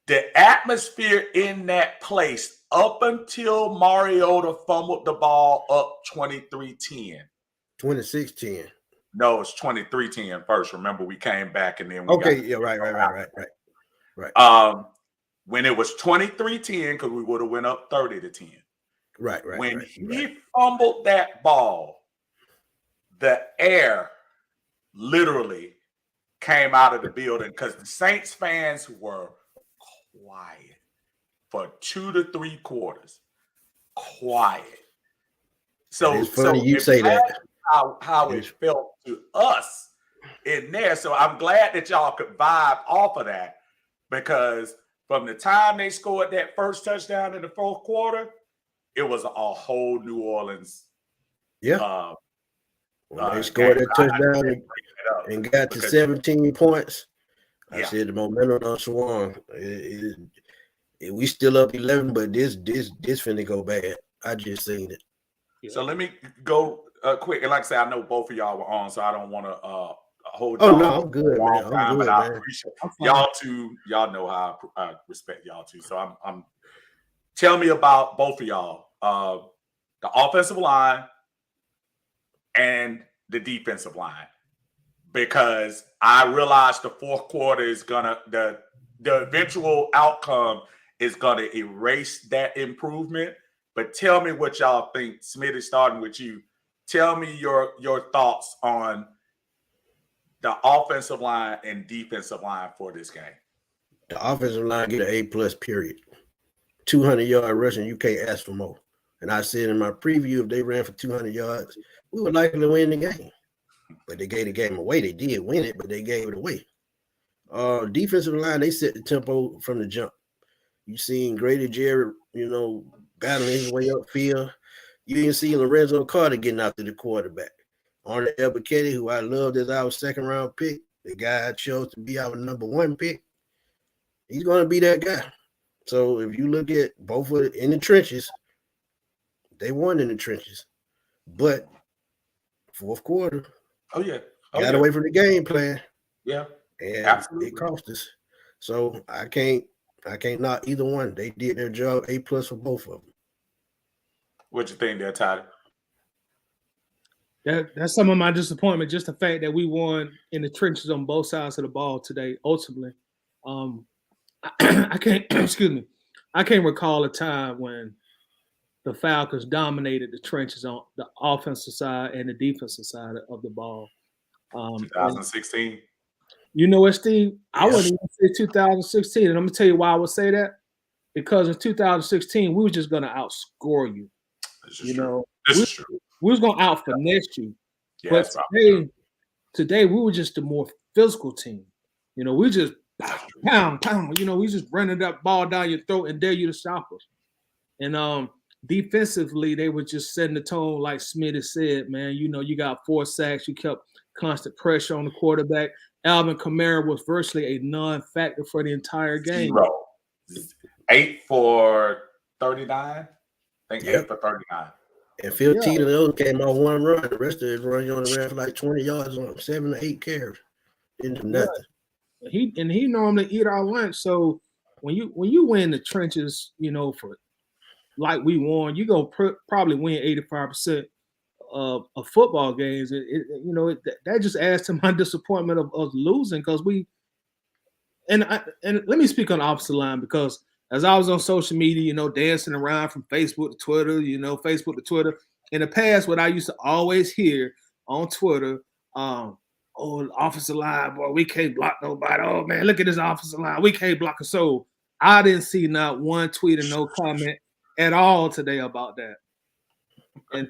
the atmosphere in that place up until Mariota fumbled the ball up 23-10. 26-10. No, it's 23-10 first. Remember, we came back and then right. When it was 23-10, because we would have went up 30-10. Right. When he fumbled that ball, the air literally came out of the building because the Saints fans were quiet for 2 to 3 quarters. Quiet. So it's funny you say that. How it felt to us in there. So I'm glad that y'all could vibe off of that, because from the time they scored that first touchdown in the 4th quarter, it was a whole New Orleans. Yeah. When they scored that touchdown and got to 17 points, I said the momentum done swung. We still up 11, but this finna go bad. I just seen it. So let me go quick. And like I said, I know both of y'all were on, so I don't want to hold y'all. Oh, no, I'm good, man. I'm good, I man. appreciate y'all too. Y'all know how I respect y'all too. So I'm tell me about both of y'all. The offensive line and the defensive line. Because I realized the 4th quarter is gonna the eventual outcome is gonna erase that improvement. But tell me what y'all think. Smitty, starting with you. Tell me your thoughts on the offensive line and defensive line for this game. The offensive line get an A+, period. 200-yard rushing, you can't ask for more. And I said in my preview, if they ran for 200 yards, we would likely win the game. But they gave the game away. They did win it, but they gave it away. Defensive line, they set the tempo from the jump. You seen Grady Jarrett, battling his way upfield. You didn't see Lorenzo Carter getting after the quarterback. Arnold Ebiketie, who I loved as our 2nd-round pick, the guy I chose to be our number 1 pick, he's going to be that guy. So if you look at both of in the trenches, they won in the trenches. But 4th quarter, got away from the game plan. Yeah. And absolutely. It cost us. So I can't knock either one. They did their job. A+ for both of them. What you think there, Tyler? That's some of my disappointment. Just the fact that we won in the trenches on both sides of the ball today. Ultimately, I can't. Excuse me. I can't recall a time when the Falcons dominated the trenches on the offensive side and the defensive side of the ball. 2016. You know what, Steve? I Yes. wouldn't even say 2016, and I'm gonna tell you why I would say that. Because in 2016, we were just gonna outscore you. This is true. This is true. We was gonna out finesse you. Yeah, But that's probably today we were just a more physical team. You know, we just pound. You know, we just running that ball down your throat and dare you to stop us. And defensively, they were just setting the tone, like Smitty said, man. You know, you got 4 sacks, you kept constant pressure on the quarterback. Alvin Kamara was virtually a non-factor for the entire game. 0. 8 for 39. I think 8 for 39. And 15 of those came off one run. The rest of his run, he only ran for like 20 yards on 7 or 8 carries. Didn't do nothing. He normally eat our lunch. So when you win the trenches, you know, for like we won, you go probably win 85% of football games. That just adds to my disappointment of losing because and let me speak on the opposite line because as I was on social media, you know, dancing around from Facebook to Twitter, Facebook to Twitter. In the past, what I used to always hear on Twitter, oh, the offensive line, boy, we can't block nobody. Oh man, look at this offensive line. We can't block a soul. I didn't see not one tweet and no comment at all today about that. And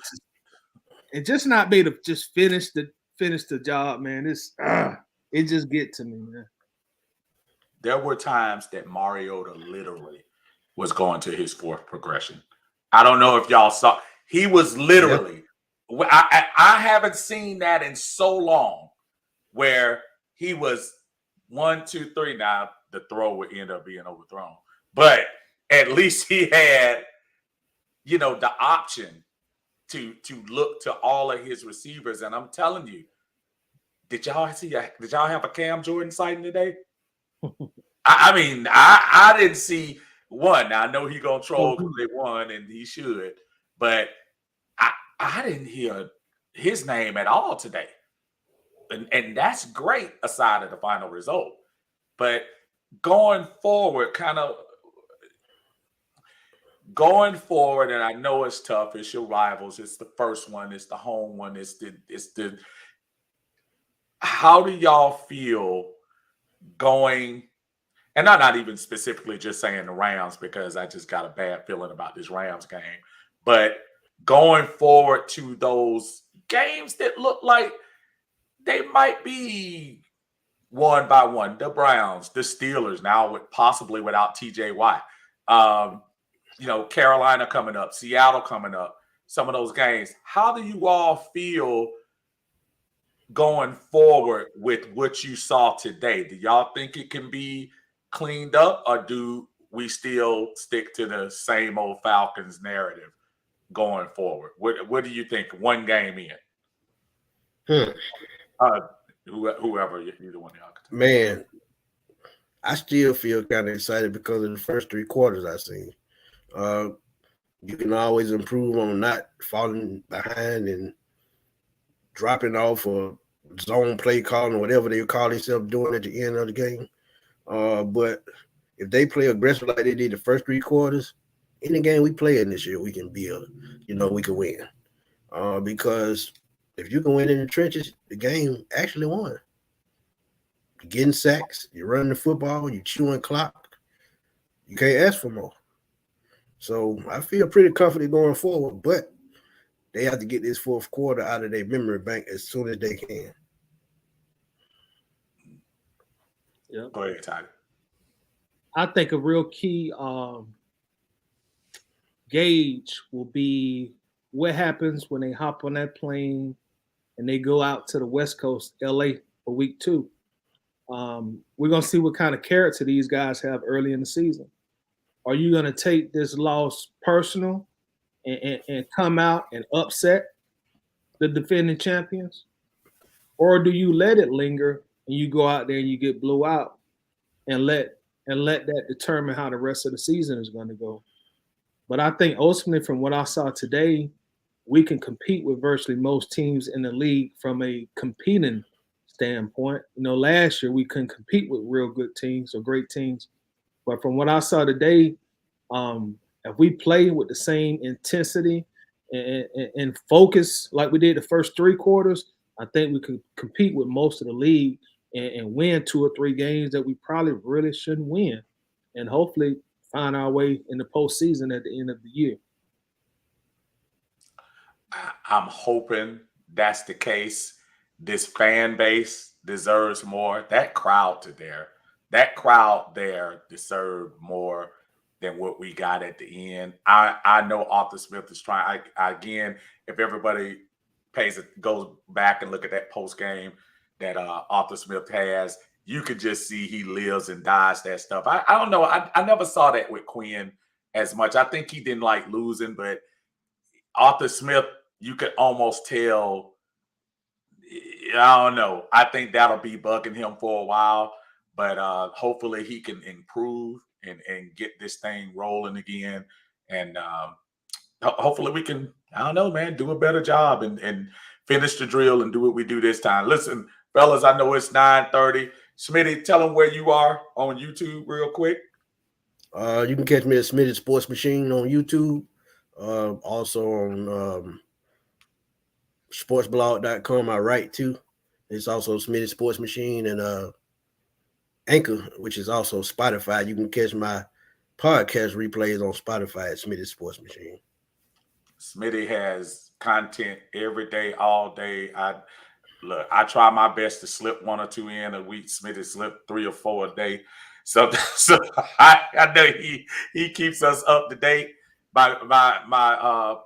just not be able to just finish the job, man. It just get to me, man. There were times that Mariota literally was going to his 4th progression. I don't know if y'all saw. He was literally. Yep. I haven't seen that in so long, where he was 1, 2, 3. Now the throw would end up being overthrown, but at least he had, you know, the option to look to all of his receivers. And I'm telling you, did y'all have a Cam Jordan sighting today? I mean, I didn't see one. Now, I know he gonna troll because they won, and he should, but I didn't hear his name at all today, and that's great aside of the final result. But going forward, and I know it's tough. It's your rivals. It's the first one. It's the home one. It's the. How do y'all feel going? And I'm not even specifically just saying the Rams because I just got a bad feeling about this Rams game. But going forward to those games that look like they might be won by one, the Browns, the Steelers, now possibly without TJ Watt. Carolina coming up, Seattle coming up, some of those games. How do you all feel going forward with what you saw today? Do y'all think it can be cleaned up, or do we still stick to the same old Falcons narrative going forward? What do you think? One game in, whoever either one of y'all. Man, I still feel kind of excited because of the first 3 quarters I've seen. You can always improve on not falling behind and dropping off or zone play calling or whatever they call themselves doing at the end of the game. But if they play aggressive like they did the first 3 quarters, any game we play in this year, we can build. We can win. Because if you can win in the trenches, the game actually won. You're getting sacks, you're running the football, you're chewing clock. You can't ask for more. So I feel pretty confident going forward, but they have to get this 4th quarter out of their memory bank as soon as they can. Yeah. Go ahead, Ty. I think a real key gauge will be what happens when they hop on that plane and they go out to the West Coast, LA, for week 2. We're going to see what kind of character these guys have early in the season. Are you going to take this loss personal and come out and upset the defending champions? Or do you let it linger and you go out there and you get blew out and let that determine how the rest of the season is going to go? But I think ultimately from what I saw today, we can compete with virtually most teams in the league from a competing standpoint. Last year we couldn't compete with real good teams or great teams. But from what I saw today, if we play with the same intensity and focus like we did the first 3 quarters, I think we could compete with most of the league and win 2 or 3 games that we probably really shouldn't win, and hopefully find our way in the postseason at the end of the year. I'm hoping that's the case. This fan base deserves more. That crowd there deserved more than what we got at the end. I know Arthur Smith is trying. Again, if everybody goes back and look at that post game that Arthur Smith has, you could just see he lives and dies that stuff. I don't know. I never saw that with Quinn as much. I think he didn't like losing, but Arthur Smith, you could almost tell. I don't know. I think that'll be bugging him for a while, but hopefully he can improve and get this thing rolling again. And hopefully we can, I don't know, man, do a better job and finish the drill and do what we do this time. Listen, fellas, I know it's 9:30. Smitty, tell them where you are on YouTube real quick. You can catch me at Smitty Sports Machine on YouTube. Also on sportsblog.com, I write too. It's also Smitty Sports Machine and Anchor, which is also Spotify. You can catch my podcast replays on Spotify at Smitty Sports Machine. Smitty has content every day, all day. I try my best to slip 1 or 2 in a week. Smitty slipped 3 or 4 a day. So I know he keeps us up to date. My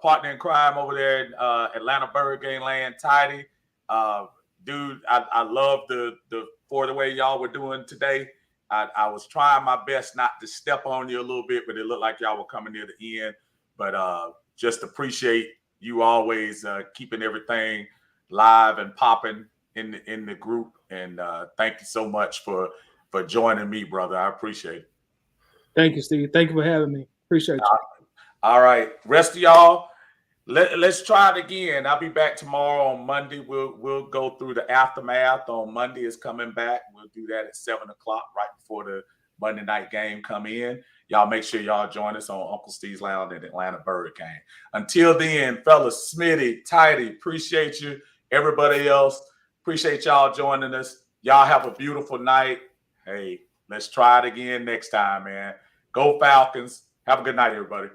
partner in crime over there in Atlanta Bird Game Land, Tidy. Dude, I love the for the way y'all were doing today. I was trying my best not to step on you a little bit, but it looked like y'all were coming near the end. But just appreciate you always keeping everything live and popping in the group. And thank you so much for joining me, brother. I appreciate it. Thank you, Steve. Thank you for having me. Appreciate you. All right. Rest of y'all, let's try it again. I'll be back tomorrow on Monday. We'll go through the aftermath on Monday is coming back. We'll do that at 7 o'clock right before the Monday night game come in. Y'all make sure y'all join us on Uncle Steve's Lounge at Atlanta Bird Game. Until then, fellas, Smitty, Tidy, appreciate you. Everybody else, appreciate y'all joining us. Y'all have a beautiful night. Hey, let's try it again next time, man. Go Falcons. Have a good night, everybody.